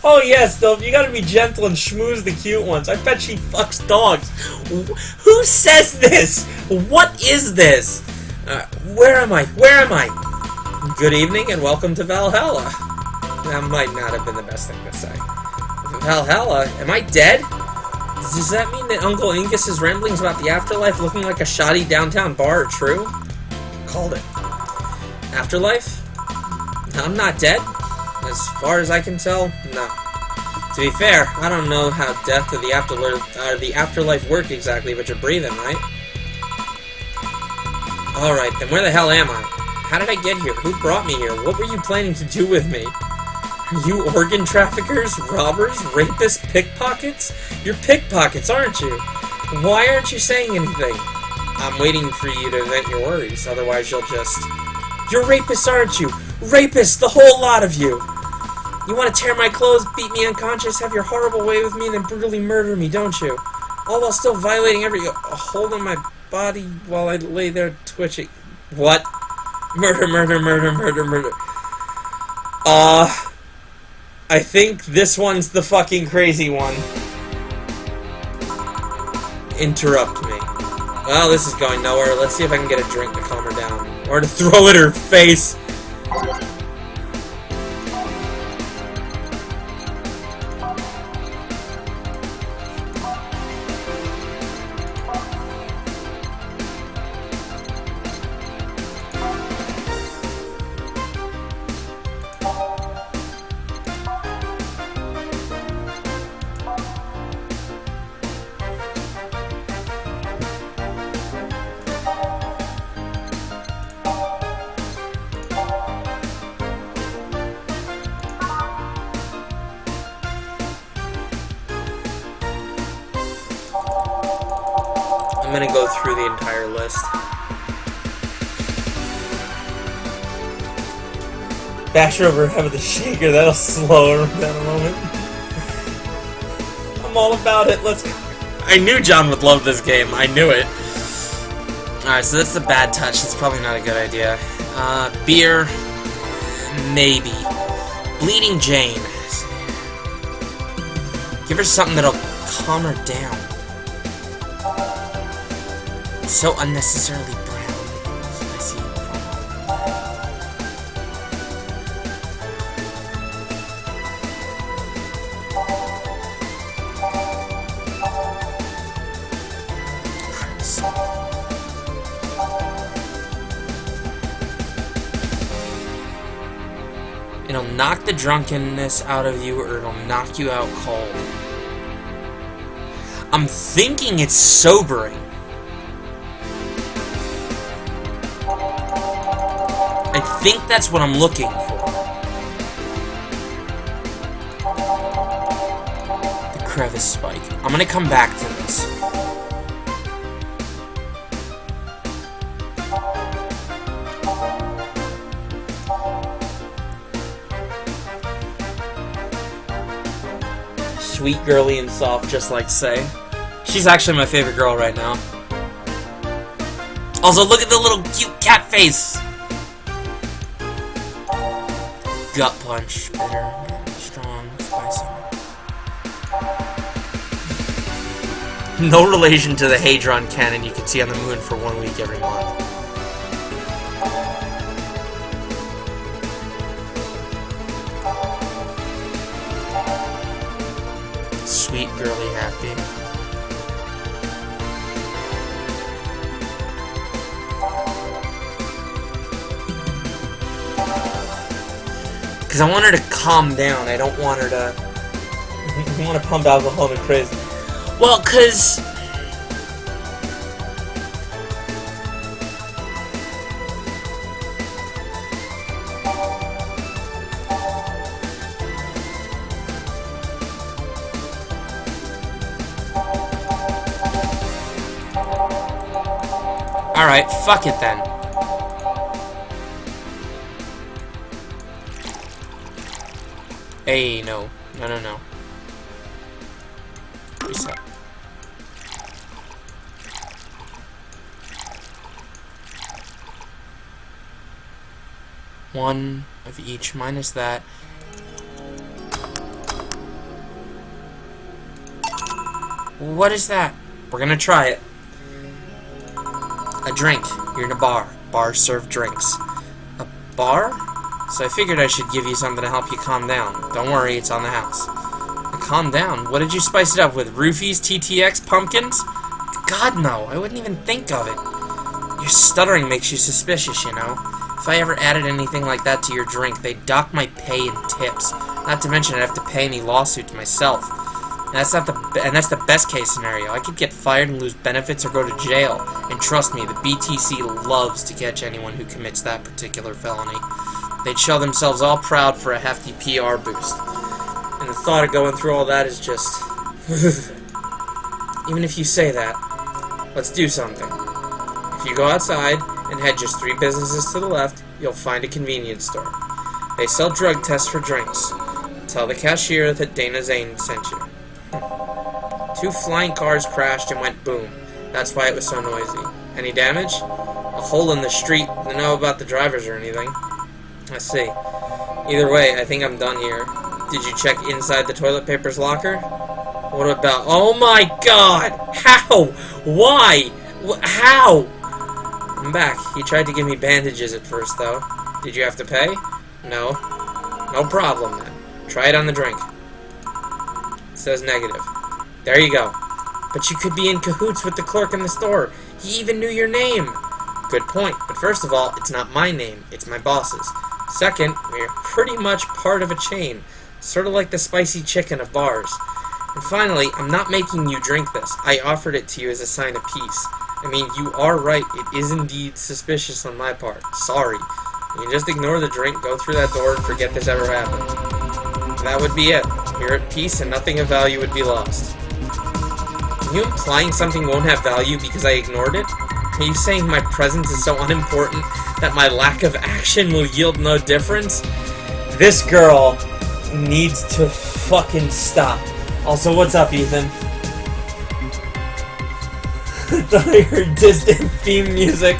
Oh yes, though, you gotta be gentle and schmooze the cute ones. I bet she fucks dogs. Who says this? What is this? Where am I? Where am I? Good evening and welcome to Valhalla. That might not have been the best thing to say. Valhalla? Am I dead? Does that mean that Uncle Ingus's ramblings about the afterlife looking like a shoddy downtown bar are true? Called it. Afterlife? I'm not dead. As far as I can tell, no. To be fair, I don't know how death or the afterlife work exactly, but you're breathing, right? Alright, then where the hell am I? How did I get here? Who brought me here? What were you planning to do with me? Are you organ traffickers, robbers, rapists, pickpockets? You're pickpockets, aren't you? Why aren't you saying anything? I'm waiting for you to vent your worries, otherwise you'll just... You're rapists, aren't you? Rapists, the whole lot of you! You want to tear my clothes, beat me unconscious, have your horrible way with me, and then brutally murder me, don't you? All while still violating every hold on my body while I lay there twitching. What? Murder, murder, murder, murder, murder. I think this one's the fucking crazy one. Interrupt me. Well, this is going nowhere. Let's see if I can get a drink to calm her down. Or to throw at her face. I'm gonna go through the entire list. Bash her over her head with a shaker, that'll slow her down a moment. I'm all about it, let's go. I knew John would love this game, I knew it. Alright, so that's the bad touch, that's probably not a good idea. Beer, maybe. Bleeding Jane. Give her something that'll calm her down. So unnecessarily brown. Spicy. It'll knock the drunkenness out of you, or it'll knock you out cold. I'm thinking it's sobering. I think that's what I'm looking for. The crevice spike. I'm gonna come back to this. Sweet, girly, and soft, just like Say. She's actually my favorite girl right now. Also, look at the little cute cat face! Gut punch. Bitter, strong, spicy. No relation to the Hadron cannon you can see on the moon for 1 week every month. girly happy. Because I want her to calm down. I don't want her to... I want to pump alcohol and crazy. Well, because... Alright, fuck it then. Hey, no. No. Reset. One of each minus that. What is that? We're gonna try it. A drink. You're in a bar. Bars serve drinks. A bar? So I figured I should give you something to help you calm down. Don't worry, it's on the house. Calm down? What did you spice it up with? Roofies, TTX, pumpkins? God, no. I wouldn't even think of it. Your stuttering makes you suspicious, you know. If I ever added anything like that to your drink, they'd dock my pay and tips. Not to mention I'd have to pay any lawsuits myself. And that's the best case scenario. I could get fired and lose benefits or go to jail. And trust me, the BTC loves to catch anyone who commits that particular felony. They'd show themselves all proud for a hefty PR boost. And the thought of going through all that is just... Even if you say that, let's do something. If you go outside and head just 3 businesses to the left, you'll find a convenience store. They sell drug tests for drinks. Tell the cashier that Dana Zane sent you. 2 flying cars crashed and went boom. That's why it was so noisy. Any damage? A hole in the street. Don't know about the drivers or anything. I see. Either way, I think I'm done here. Did you check inside the toilet paper's locker? What about... Oh my god! How? Why? How? I'm back. He tried to give me bandages at first, though. Did you have to pay? No. No problem, then. Try it on the drink. It says negative. There you go. But you could be in cahoots with the clerk in the store. He even knew your name. Good point. But first of all, it's not my name. It's my boss's. Second, we're pretty much part of a chain. Sort of like the spicy chicken of bars. And finally, I'm not making you drink this. I offered it to you as a sign of peace. I mean, you are right. It is indeed suspicious on my part. Sorry. You can just ignore the drink, go through that door, and forget this ever happened. And that would be it. You're at peace, and nothing of value would be lost. Are you implying something won't have value because I ignored it? Are you saying my presence is so unimportant that my lack of action will yield no difference? This girl needs to fucking stop. Also, what's up, Ethan? I thought I heard distant theme music.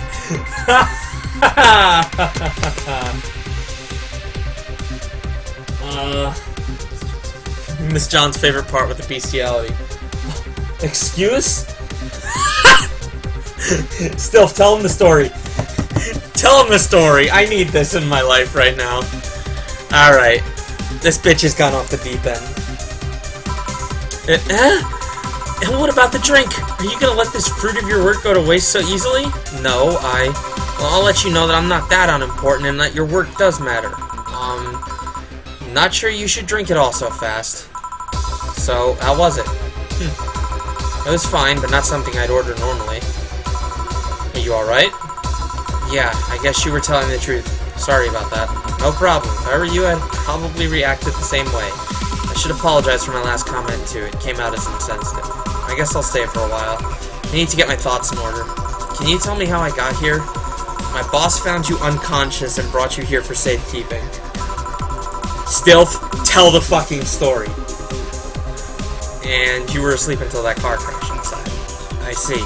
Miss John's favorite part with the bestiality. Excuse? Still, tell him the story. Tell him the story. I need this in my life right now. Alright. This bitch has gone off the deep end. And what about the drink? Are you gonna let this fruit of your work go to waste so easily? No, well, I'll let you know that I'm not that unimportant and that your work does matter. Not sure you should drink it all so fast. So, how was it? It was fine, but not something I'd order normally. Are you alright? Yeah, I guess you were telling the truth. Sorry about that. No problem. If I were you, I'd probably reacted the same way. I should apologize for my last comment, too. It came out as insensitive. I guess I'll stay for a while. I need to get my thoughts in order. Can you tell me how I got here? My boss found you unconscious and brought you here for safekeeping. Stilth, tell the fucking story. And you were asleep until that car crash inside. I see.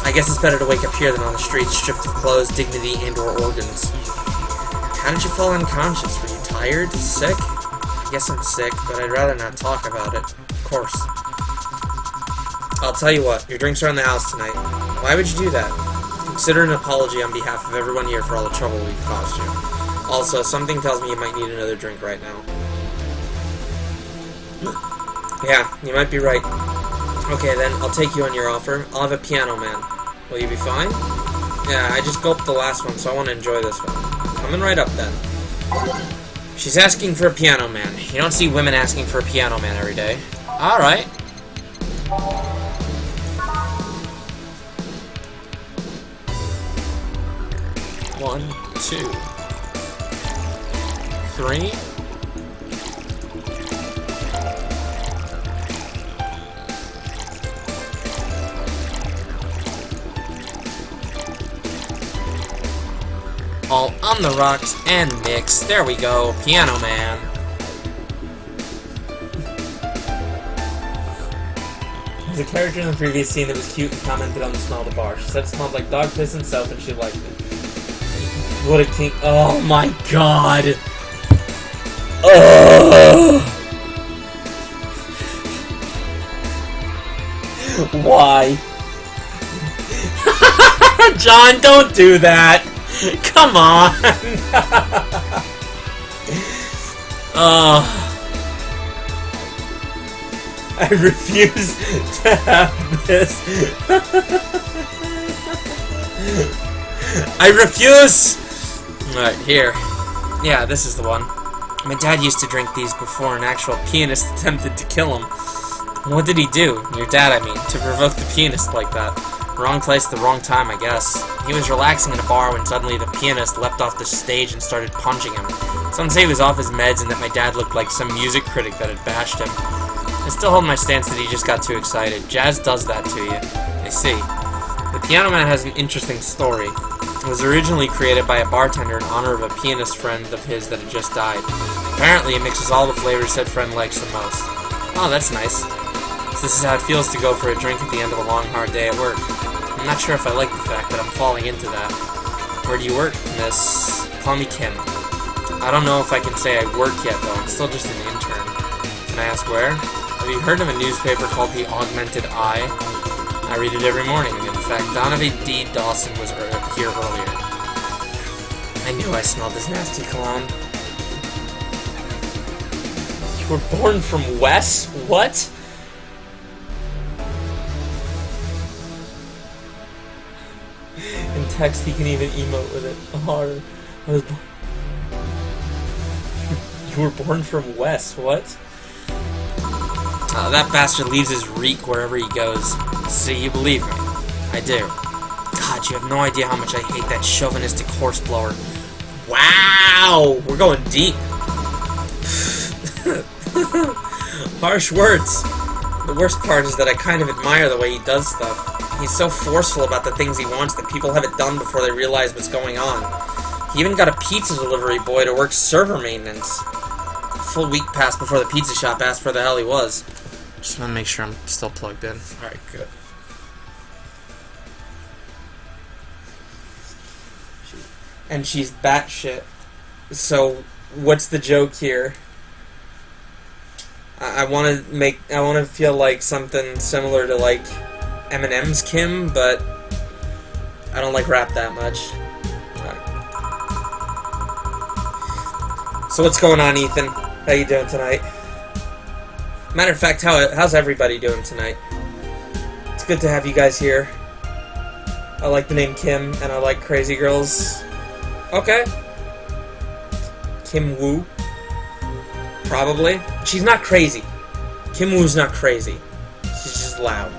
I guess it's better to wake up here than on the streets, stripped of clothes, dignity, and/or organs. How did you fall unconscious? Were you tired? Sick? I guess I'm sick, but I'd rather not talk about it. Of course. I'll tell you what, your drinks are in the house tonight. Why would you do that? Consider an apology on behalf of everyone here for all the trouble we've caused you. Also, something tells me you might need another drink right now. Yeah, you might be right. Okay, then, I'll take you on your offer. I'll have a piano man. Will you be fine? Yeah, I just gulped the last one, so I want to enjoy this one. Coming right up, then. She's asking for a piano man. You don't see women asking for a piano man every day. Alright. One, two, three. All on the rocks and mix. There we go. Piano man. There's a character in the previous scene that was cute and commented on the smell of the bar. She said it smelled like dog piss and soap and she liked it. What a king. Oh my god. Ugh. Why? John, don't do that. Come on. I refuse to have this. I refuse! Alright, here. Yeah, this is the one. My dad used to drink these before an actual pianist attempted to kill him. What did he do? Your dad, I mean, to provoke the pianist like that. Wrong place at the wrong time, I guess. He was relaxing in a bar when suddenly the pianist leapt off the stage and started punching him. Some say he was off his meds and that my dad looked like some music critic that had bashed him. I still hold my stance that he just got too excited. Jazz does that to you. I see. The Piano Man has an interesting story. It was originally created by a bartender in honor of a pianist friend of his that had just died. Apparently it mixes all the flavors said friend likes the most. Oh, that's nice. So this is how it feels to go for a drink at the end of a long, hard day at work. I'm not sure if I like the fact that I'm falling into that. Where do you work, miss? Call me Kim. I don't know if I can say I work yet, though. I'm still just an intern. Can I ask where? Have you heard of a newspaper called The Augmented Eye? I read it every morning. In fact, Donovan D. Dawson was here earlier. I knew I smelled this nasty cologne. You were born from Wes? What? In text, he can even emote with it. Oh, I was born. You were born from Wes. What? That bastard leaves his reek wherever he goes. See, you believe me. I do. God, you have no idea how much I hate that chauvinistic horseblower. Wow! We're going deep. Harsh words. The worst part is that I kind of admire the way he does stuff. He's so forceful about the things he wants that people have it done before they realize what's going on. He even got a pizza delivery boy to work server maintenance. A full week passed before the pizza shop asked where the hell he was. Just want to make sure I'm still plugged in. Alright, good. And she's batshit. So, what's the joke here? I want to feel like something similar to, like, Eminem's Kim, but I don't like rap that much. Right. So what's going on, Ethan? How you doing tonight? Matter of fact, how's everybody doing tonight? It's good to have you guys here. I like the name Kim, and I like crazy girls. Okay. Kim Woo. Probably. She's not crazy. Kim Woo's not crazy. She's just loud.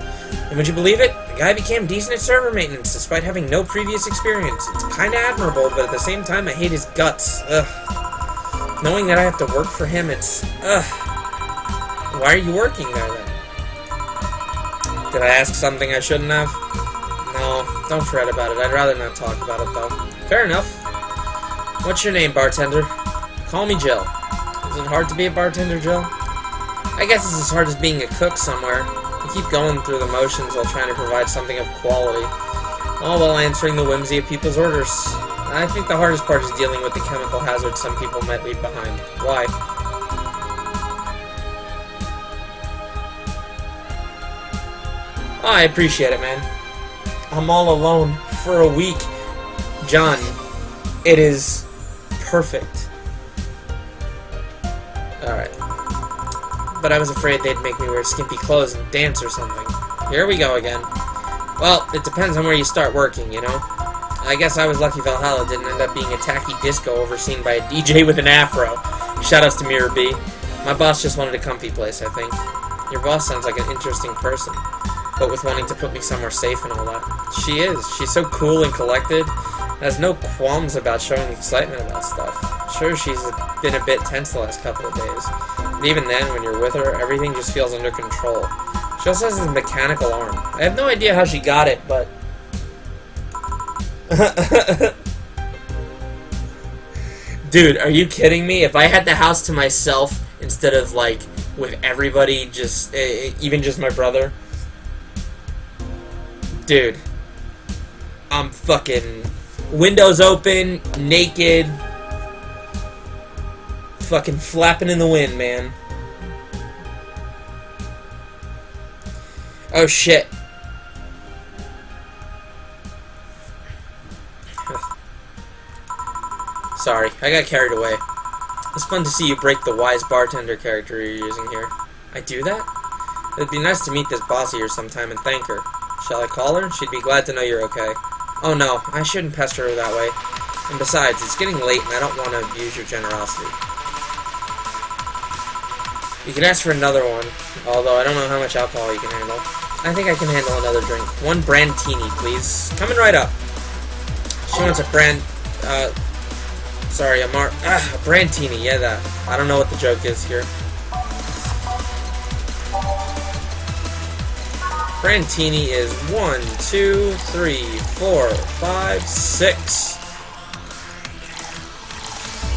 And would you believe it? The guy became decent at server maintenance despite having no previous experience. It's kinda admirable, but at the same time I hate his guts. Ugh. Knowing that I have to work for him, it's... Ugh. Why are you working there, then? Did I ask something I shouldn't have? No, don't fret about it. I'd rather not talk about it, though. Fair enough. What's your name, bartender? Call me Jill. Is it hard to be a bartender, Jill? I guess it's as hard as being a cook somewhere. You keep going through the motions while trying to provide something of quality, all while answering the whimsy of people's orders. I think the hardest part is dealing with the chemical hazards some people might leave behind. Why? Oh, I appreciate it, man. I'm all alone for a week. John, it is perfect. Alright. but I was afraid they'd make me wear skimpy clothes and dance or something. Here we go again. Well, it depends on where you start working, you know? I guess I was lucky Valhalla didn't end up being a tacky disco overseen by a DJ with an afro. Shoutouts to Mirror B. My boss just wanted a comfy place, I think. Your boss sounds like an interesting person, but with wanting to put me somewhere safe and all that. She is. She's so cool and collected. Has no qualms about showing excitement about stuff. Sure, she's been a bit tense the last couple of days. But even then, when you're with her, everything just feels under control. She also has this mechanical arm. I have no idea how she got it, but... Dude, are you kidding me? If I had the house to myself, instead of, like, with everybody, just... even just my brother... Dude. I'm fucking... windows open, naked... fucking flapping in the wind, man. Oh, shit. Sorry, I got carried away. It's fun to see you break the wise bartender character you're using here. I do that? It'd be nice to meet this boss of yours sometime and thank her. Shall I call her? She'd be glad to know you're okay. Oh no, I shouldn't pester her that way. And besides, it's getting late and I don't want to abuse your generosity. You can ask for another one, although I don't know how much alcohol you can handle. I think I can handle another drink. One brandtini, please. Coming right up. She wants a sorry, a brandtini, yeah, that. I don't know what the joke is here. Brandtini is 1, 2, 3, 4, 5, 6.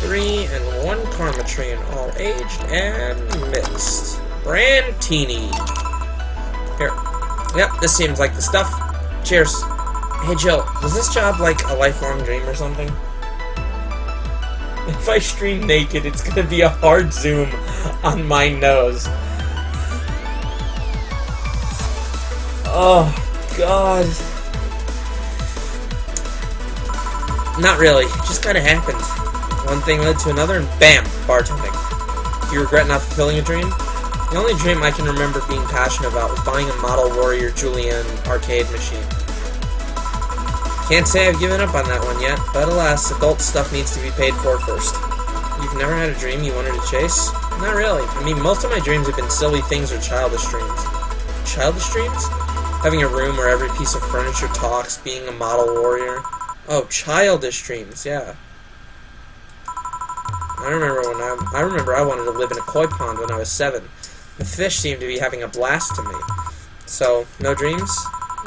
3 and 1 karma tree, and all aged and mixed. Brandtini. Here. Yep, this seems like the stuff. Cheers. Hey Jill, was this job like a lifelong dream or something? If I stream naked, it's gonna be a hard zoom on my nose. Oh, God. Not really. It just kinda happened. One thing led to another, and bam, bartending. Do you regret not fulfilling a dream? The only dream I can remember being passionate about was buying a Model Warrior Julian arcade machine. Can't say I've given up on that one yet, but alas, adult stuff needs to be paid for first. You've never had a dream you wanted to chase? Not really. I mean, most of my dreams have been silly things or childish dreams. Childish dreams? Having a room where every piece of furniture talks, being a model warrior. Oh, childish dreams, yeah. I remember I wanted to live in a koi pond when I was 7. The fish seemed to be having a blast to me. So, no dreams?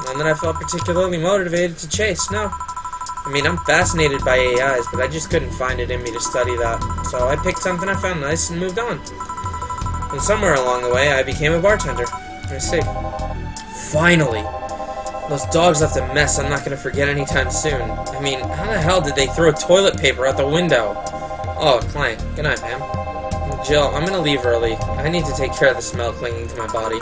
None that I felt particularly motivated to chase, no. I mean, I'm fascinated by AIs, but I just couldn't find it in me to study that. So I picked something I found nice and moved on. And somewhere along the way, I became a bartender. I see. Finally! Those dogs left a mess I'm not going to forget anytime soon. I mean, how the hell did they throw toilet paper out the window? Oh, client. Good night, ma'am. Jill, I'm going to leave early. I need to take care of the smell clinging to my body.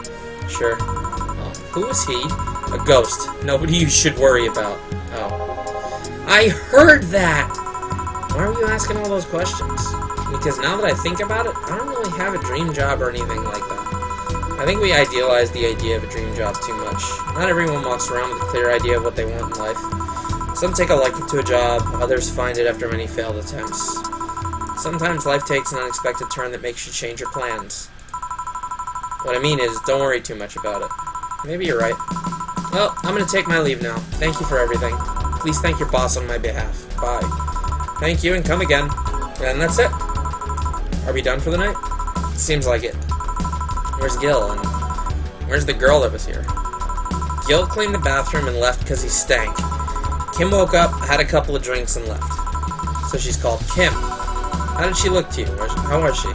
Sure. Oh, who is he? A ghost. Nobody you should worry about. Oh. I heard that! Why were you asking all those questions? Because now that I think about it, I don't really have a dream job or anything like that. I think we idealize the idea of a dream job too much. Not everyone walks around with a clear idea of what they want in life. Some take a liking to a job, others find it after many failed attempts. Sometimes life takes an unexpected turn that makes you change your plans. What I mean is, don't worry too much about it. Maybe you're right. Well, I'm gonna take my leave now. Thank you for everything. Please thank your boss on my behalf. Bye. Thank you and come again. And that's it. Are we done for the night? Seems like it. Where's Gil? And where's the girl that was here? Gil cleaned the bathroom and left because he stank. Kim woke up, had a couple of drinks, and left. So she's called Kim. How did she look to you? How was she?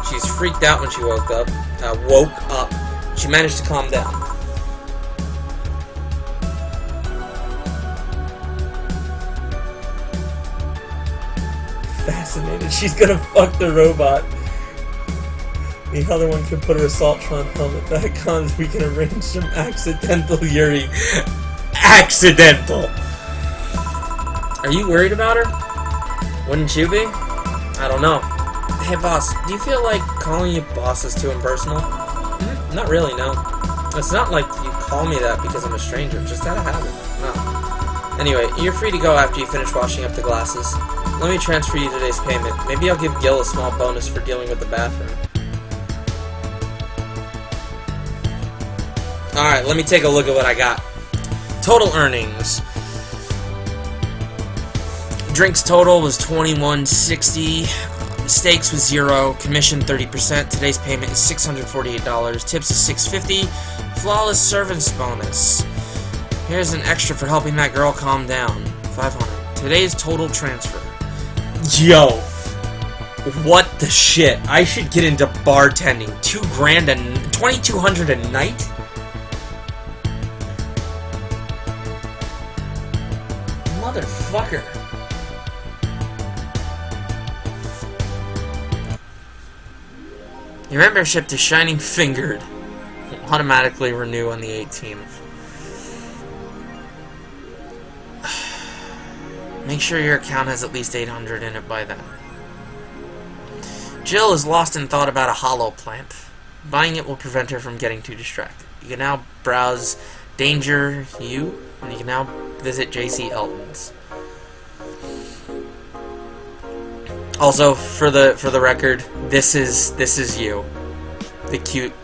She's freaked out when she woke up. She managed to calm down. Fascinated. She's gonna fuck the robot. The other one can put her Assaultron helmet back on so we can arrange some accidental Yuri. Accidental! Are you worried about her? Wouldn't you be? I don't know. Hey boss, do you feel like calling you boss is too impersonal? Not really, no. It's not like you call me that because I'm a stranger, just out of habit. Oh. Anyway, you're free to go after you finish washing up the glasses. Let me transfer you today's payment. Maybe I'll give Gil a small bonus for dealing with the bathroom. Alright, let me take a look at what I got. Total earnings. Drinks total was $21.60. Mistakes was 0. Commission 30%. Today's payment is $648. Tips is $650. Flawless service bonus. Here's an extra for helping that girl calm down. $500. Today's total transfer. Yo. What the shit? I should get into bartending. $2,000 and $2,200 a night? Motherfucker. Your membership to Shining Fingered will automatically renew on the 18th. Make sure your account has at least 800 in it by then. Jill is lost in thought about a hollow plant. Buying it will prevent her from getting too distracted. You can now browse Danger You, and you can now visit J.C. Elton's. Also, for the record, this is you. The cute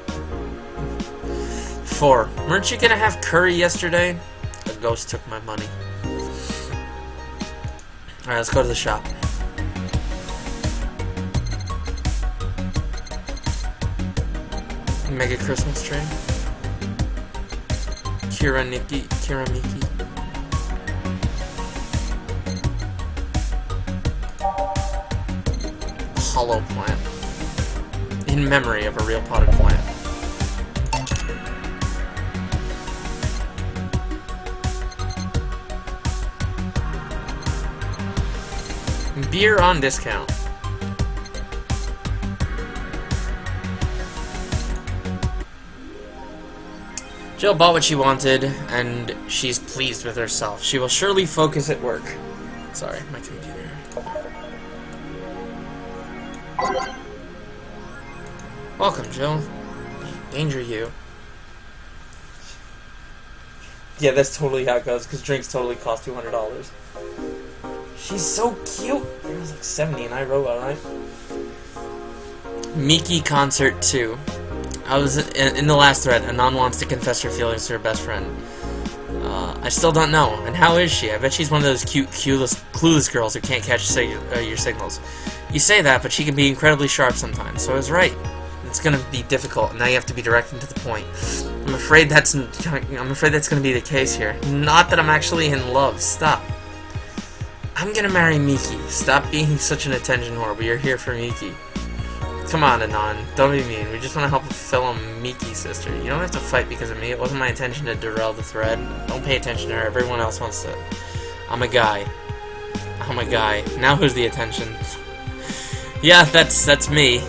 4. Weren't you gonna have curry yesterday? A ghost took my money. Alright, let's go to the shop. Mega Christmas tree. Kira Miki. Hollow plant. In memory of a real potted plant. Beer on discount. Jill bought what she wanted, and she's pleased with herself. She will surely focus at work. Sorry, my computer. Welcome, Jill. Danger You. Yeah, that's totally how it goes, because drinks totally cost $200. She's so cute. It was like 70 and I robot, right? Miki Concert 2. I was in the last thread. Anon wants to confess her feelings to her best friend. I still don't know. And how is she? I bet she's one of those cute, clueless girls who can't catch your signals. You say that, but she can be incredibly sharp sometimes. So I was right. It's gonna be difficult, and now you have to be direct and to the point. I'm afraid that's gonna be the case here. Not that I'm actually in love. Stop. I'm gonna marry Miki. Stop being such an attention whore. We are here for Miki. Come on, Anon. Don't be mean. We just want to help fulfill Miki's sister. You don't have to fight because of me. It wasn't my intention to derail the thread. Don't pay attention to her. Everyone else wants to. I'm a guy. I'm a guy. Now who's the attention? Yeah, that's me.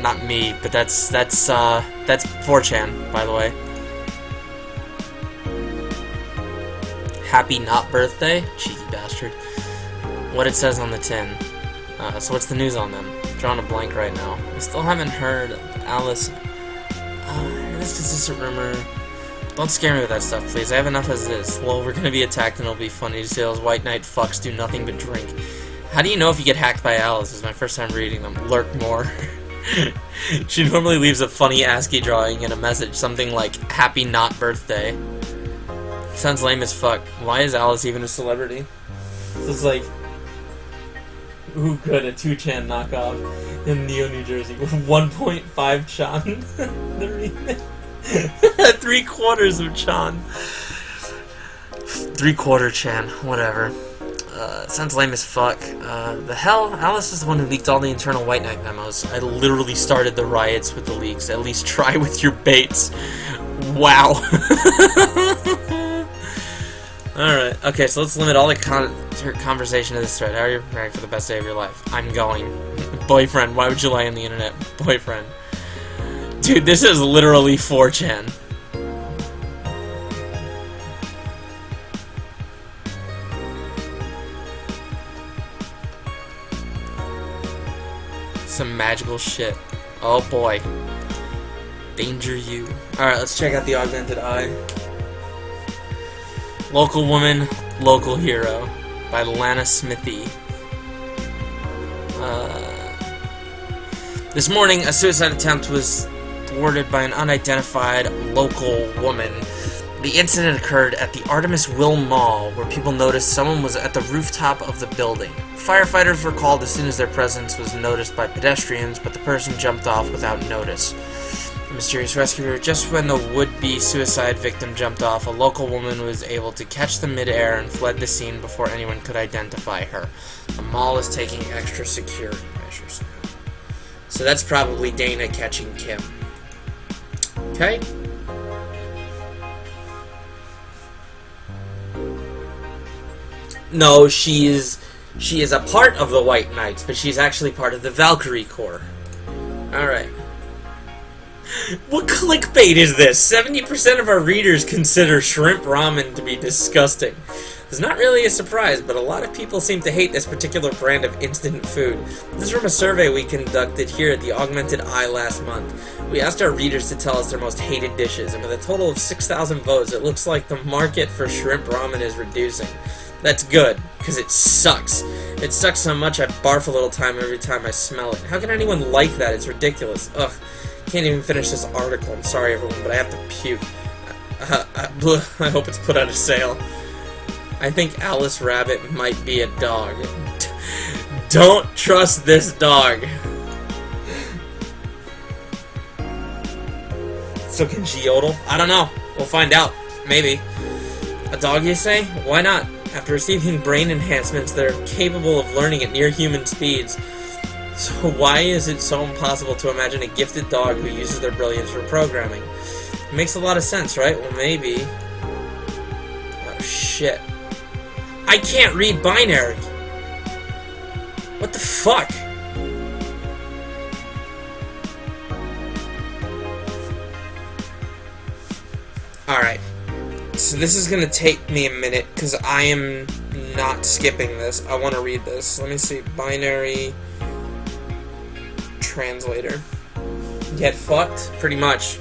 Not me, but that's 4chan, by the way. Happy not birthday? Cheeky bastard. What it says on the tin. So what's the news on them? Drawing a blank right now. I still haven't heard Alice. This consistent rumor. Don't scare me with that stuff, please. I have enough as it is. Well, we're gonna be attacked and it'll be funny to see those white knight fucks do nothing but drink. How do you know if you get hacked by Alice? This is my first time reading them. Lurk more. She normally leaves a funny ASCII drawing in a message, something like, Happy not birthday. Sounds lame as fuck. Why is Alice even a celebrity? This is like, who could a 2chan knockoff in Neo, New Jersey with 1.5 Chan? The remake. 3/4 of Chan. 3/4 Chan, whatever. Sounds lame as fuck. The hell? Alice is the one who leaked all the internal White Knight memos. I literally started the riots with the leaks. At least try with your baits. Wow. Alright, okay, so let's limit all the conversation to this thread. How are you preparing for the best day of your life? I'm going. Boyfriend, why would you lie on the internet? Boyfriend. Dude, this is literally 4chan. Some magical shit. Oh boy. Danger you. Alright, let's check out the augmented eye. Local Woman, Local Hero by Lana Smithy. This morning, a suicide attempt was thwarted by an unidentified local woman. The incident occurred at the Artemis Will Mall, where people noticed someone was at the rooftop of the building. Firefighters were called as soon as their presence was noticed by pedestrians, but the person jumped off without notice. The mysterious rescuer, just when the would-be suicide victim jumped off, a local woman was able to catch them mid-air and fled the scene before anyone could identify her. The mall is taking extra security measures now. So that's probably Dana catching Kim. Okay? No, she is a part of the White Knights, but she's actually part of the Valkyrie Corps. Alright. What clickbait is this? 70% of our readers consider shrimp ramen to be disgusting. It's not really a surprise, but a lot of people seem to hate this particular brand of instant food. This is from a survey we conducted here at the Augmented Eye last month. We asked our readers to tell us their most hated dishes, and with a total of 6,000 votes, it looks like the market for shrimp ramen is reducing. That's good, because it sucks. It sucks so much I barf a little time every time I smell it. How can anyone like that? It's ridiculous. Ugh. Can't even finish this article. I'm sorry, everyone, but I have to puke. I hope it's put out of sale. I think Alice Rabbit might be a dog. Don't trust this dog. So can she yodel? I don't know. We'll find out. Maybe. A dog, you say? Why not? After receiving brain enhancements, they're capable of learning at near-human speeds. So why is it so impossible to imagine a gifted dog who uses their brilliance for programming? It makes a lot of sense, right? Well, maybe. Oh, shit. I can't read binary! What the fuck? Alright. So this is gonna take me a minute, because I am not skipping this. I want to read this. Let me see. Binary translator. Get fucked? Pretty much.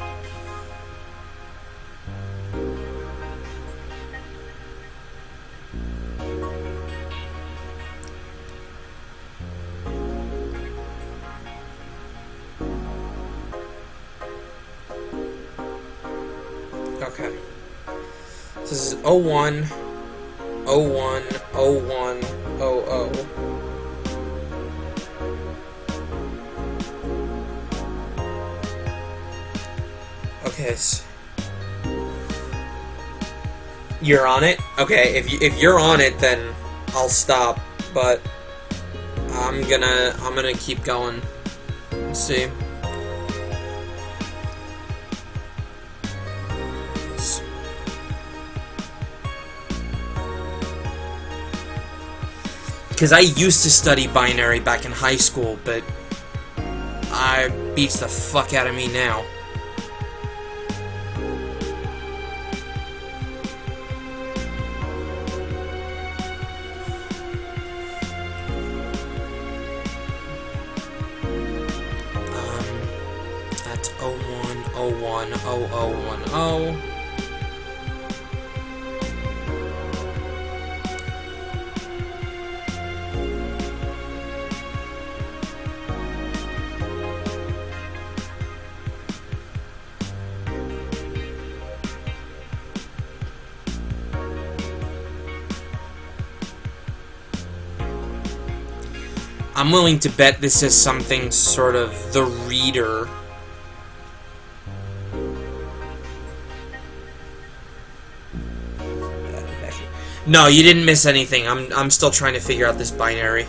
Okay. This is 01, 01, 01, 00. Okay, so you're on it? Okay, if you're on it, then I'll stop, but I'm gonna keep going. Let's see. Because I used to study binary back in high school, but it beats the fuck out of me now. That's 01, 01, 0010. I'm willing to bet this is something sort of the reader. No, you didn't miss anything. I'm still trying to figure out this binary.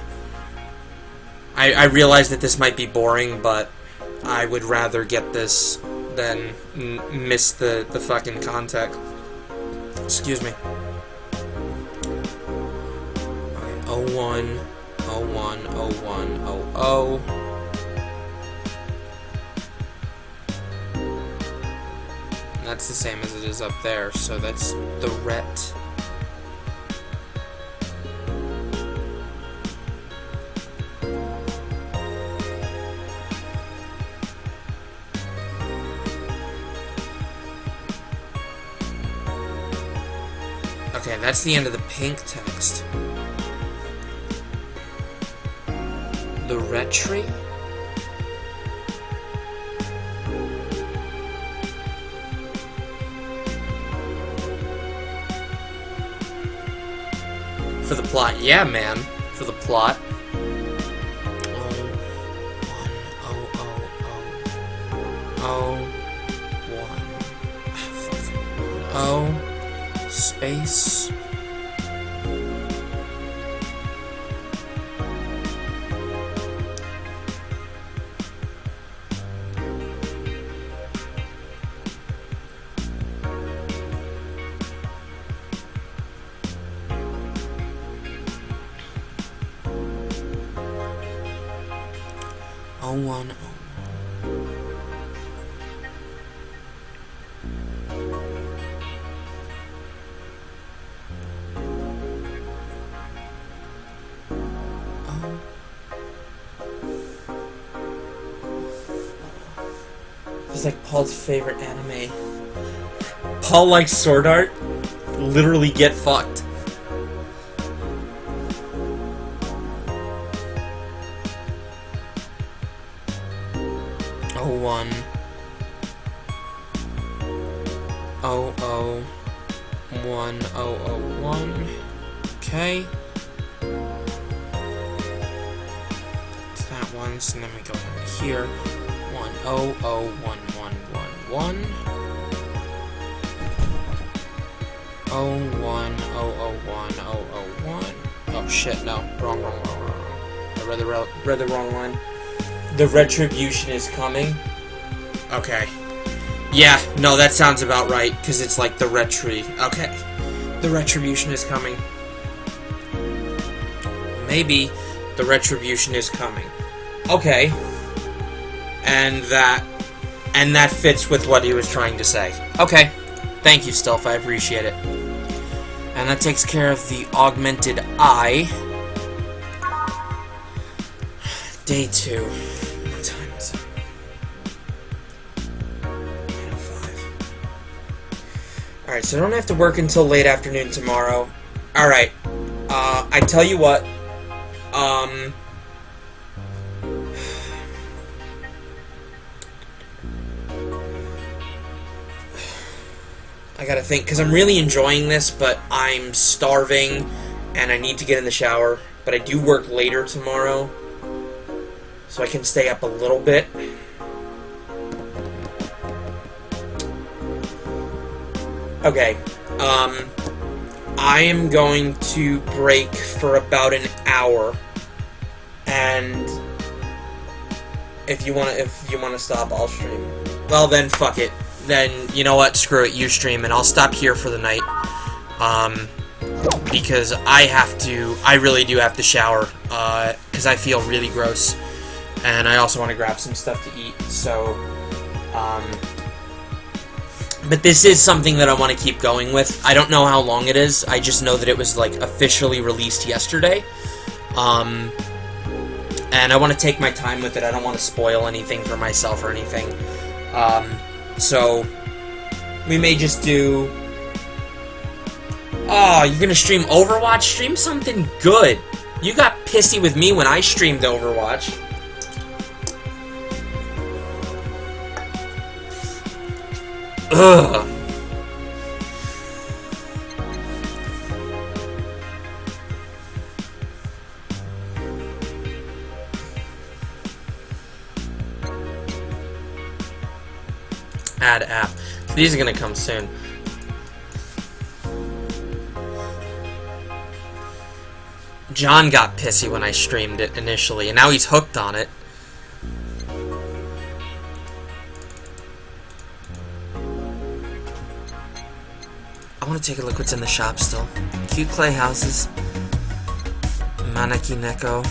I realize that this might be boring, but I would rather get this than miss the fucking context. Excuse me. Okay, 01, 01, 01, 00. And that's the same as it is up there, so that's the ret. Okay, that's the end of the pink text. The retry? For the plot, yeah, man. For the plot. Space. Oh, 1, oh. It's like Paul's favorite anime. Paul likes sword art. Literally get fucked. Oh, 1. Oh, oh. 1, oh, oh, 1. Okay. It's that one, so then we go over here. 1, oh, oh, 1, 1, 1, 1. Oh, 1, oh, oh, 1, oh, oh, 1. Oh, shit, no. Wrong. I read the wrong line. The retribution is coming. Okay. Yeah, no, that sounds about right, because it's like the retry. Okay. The retribution is coming. Maybe the retribution is coming. Okay. And that fits with what he was trying to say. Okay. Thank you, Stealth. I appreciate it. And that takes care of the augmented eye. Day 2. What time is it? 9:05. Alright, so I don't have to work until late afternoon tomorrow. Alright. I tell you what. I gotta think, because I'm really enjoying this, but I'm starving, and I need to get in the shower. But I do work later tomorrow, so I can stay up a little bit. Okay, I am going to break for about an hour, and if you wanna stop, I'll stream. Well then, fuck it. Then, you know what, screw it, you stream, and I'll stop here for the night, because I really do have to shower, because I feel really gross, and I also want to grab some stuff to eat, so, but this is something that I want to keep going with. I don't know how long it is, I just know that it was, like, officially released yesterday, and I want to take my time with it. I don't want to spoil anything for myself or anything, so, we may just do... Oh, you're gonna stream Overwatch? Stream something good. You got pissy with me when I streamed Overwatch. Ugh. Add app. These are gonna come soon. John got pissy when I streamed it initially, and now he's hooked on it. I want to take a look what's in the shop still. Cute clay houses. Maneki Neko.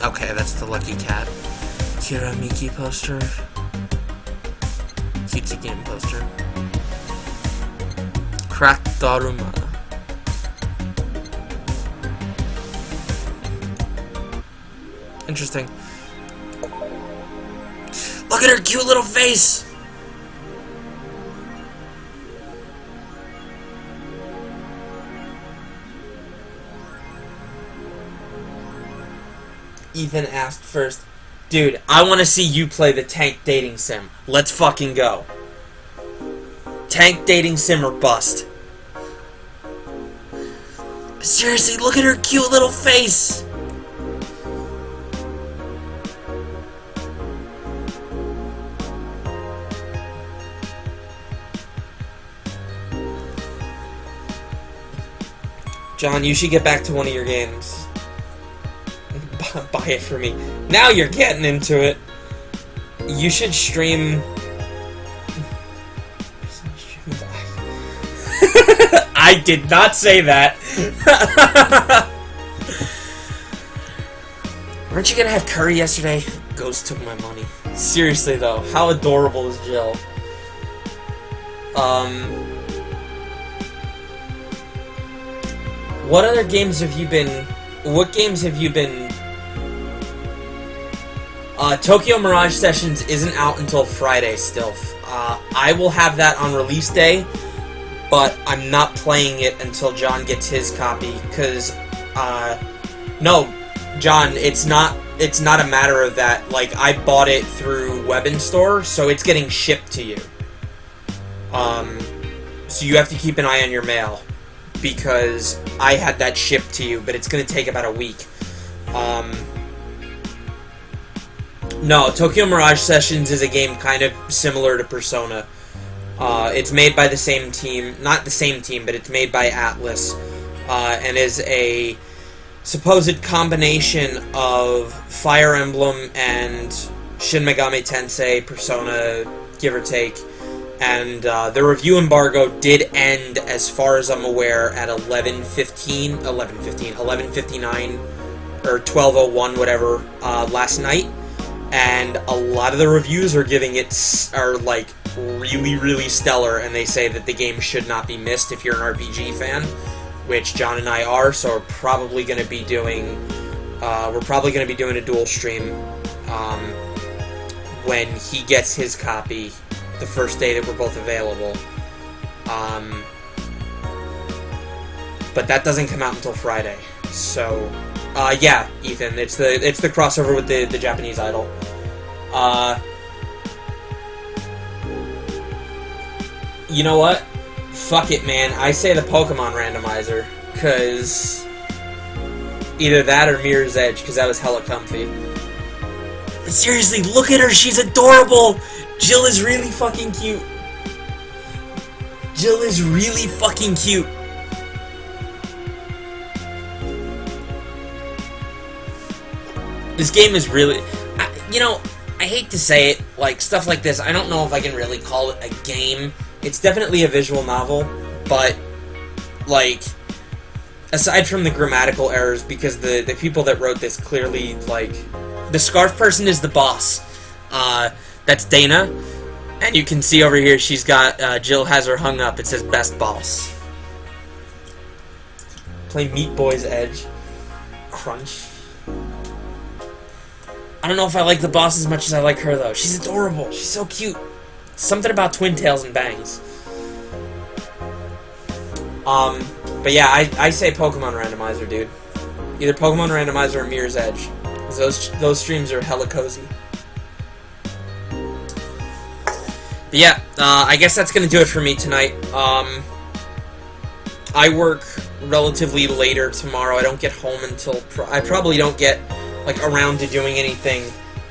Okay, that's the lucky cat. Kira Miki poster. Cutesy game poster. Cracked Daruma. Interesting. Look at her cute little face! Ethan asked first. Dude, I want to see you play the tank dating sim. Let's fucking go. Tank dating sim or bust. Seriously, look at her cute little face. John, you should get back to one of your games. Buy it for me. Now you're getting into it. You should stream... I did not say that. Weren't you gonna have curry yesterday? Ghost took my money. Seriously though, how adorable is Jill? What other games have you been... What games have you been... Tokyo Mirage Sessions isn't out until Friday still. I will have that on release day, but I'm not playing it until John gets his copy, because, no, John, it's not a matter of that. Like, I bought it through Web Store, so it's getting shipped to you. So you have to keep an eye on your mail, because I had that shipped to you, but it's going to take about a week. No, Tokyo Mirage Sessions is a game kind of similar to Persona. It's made by the same team, not the same team, but it's made by Atlas, and is a supposed combination of Fire Emblem and Shin Megami Tensei, Persona, give or take. And the review embargo did end, as far as I'm aware, at 11:59, or 12:01, whatever, last night. And a lot of the reviews are giving it, are like, really, really stellar, and they say that the game should not be missed if you're an RPG fan, which John and I are, so we're probably going to be doing, a dual stream, when he gets his copy, the first day that we're both available. But that doesn't come out until Friday. So, yeah, Ethan, it's the crossover with the Japanese Idol. You know what? Fuck it, man. I say the Pokemon randomizer, cause either that or Mirror's Edge, cause that was hella comfy. But seriously, look at her. She's adorable. Jill is really fucking cute. Jill is really fucking cute. This game is really... I hate to say it, like, stuff like this, I don't know if I can really call it a game. It's definitely a visual novel, but, like, aside from the grammatical errors, because the people that wrote this clearly, like... The scarf person is the boss. That's Dana. And you can see over here she's got, Jill has her hung up. It says Best Boss. Play Meat Boy's Edge. Crunch. I don't know if I like the boss as much as I like her, though. She's adorable. She's so cute. Something about twin tails and bangs. But yeah, I say Pokemon Randomizer, dude. Either Pokemon Randomizer or Mirror's Edge. Those streams are hella cozy. But yeah, I guess that's gonna do it for me tonight. I work relatively later tomorrow. I don't get home until... I probably don't get, like, around to doing anything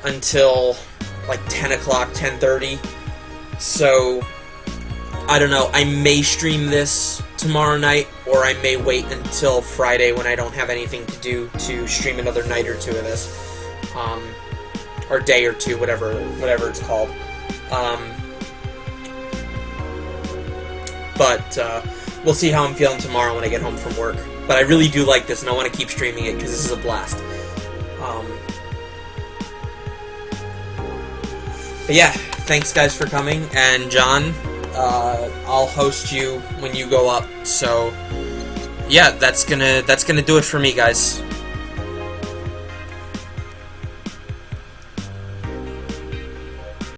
until, like, 10 o'clock, 10:30. So, I don't know. I may stream this tomorrow night, or I may wait until Friday when I don't have anything to do to stream another night or two of this. Or day or two, whatever it's called. But we'll see how I'm feeling tomorrow when I get home from work. But I really do like this, and I want to keep streaming it, because this is a blast. But yeah, thanks guys for coming, and John, I'll host you when you go up, so yeah, that's gonna do it for me, guys.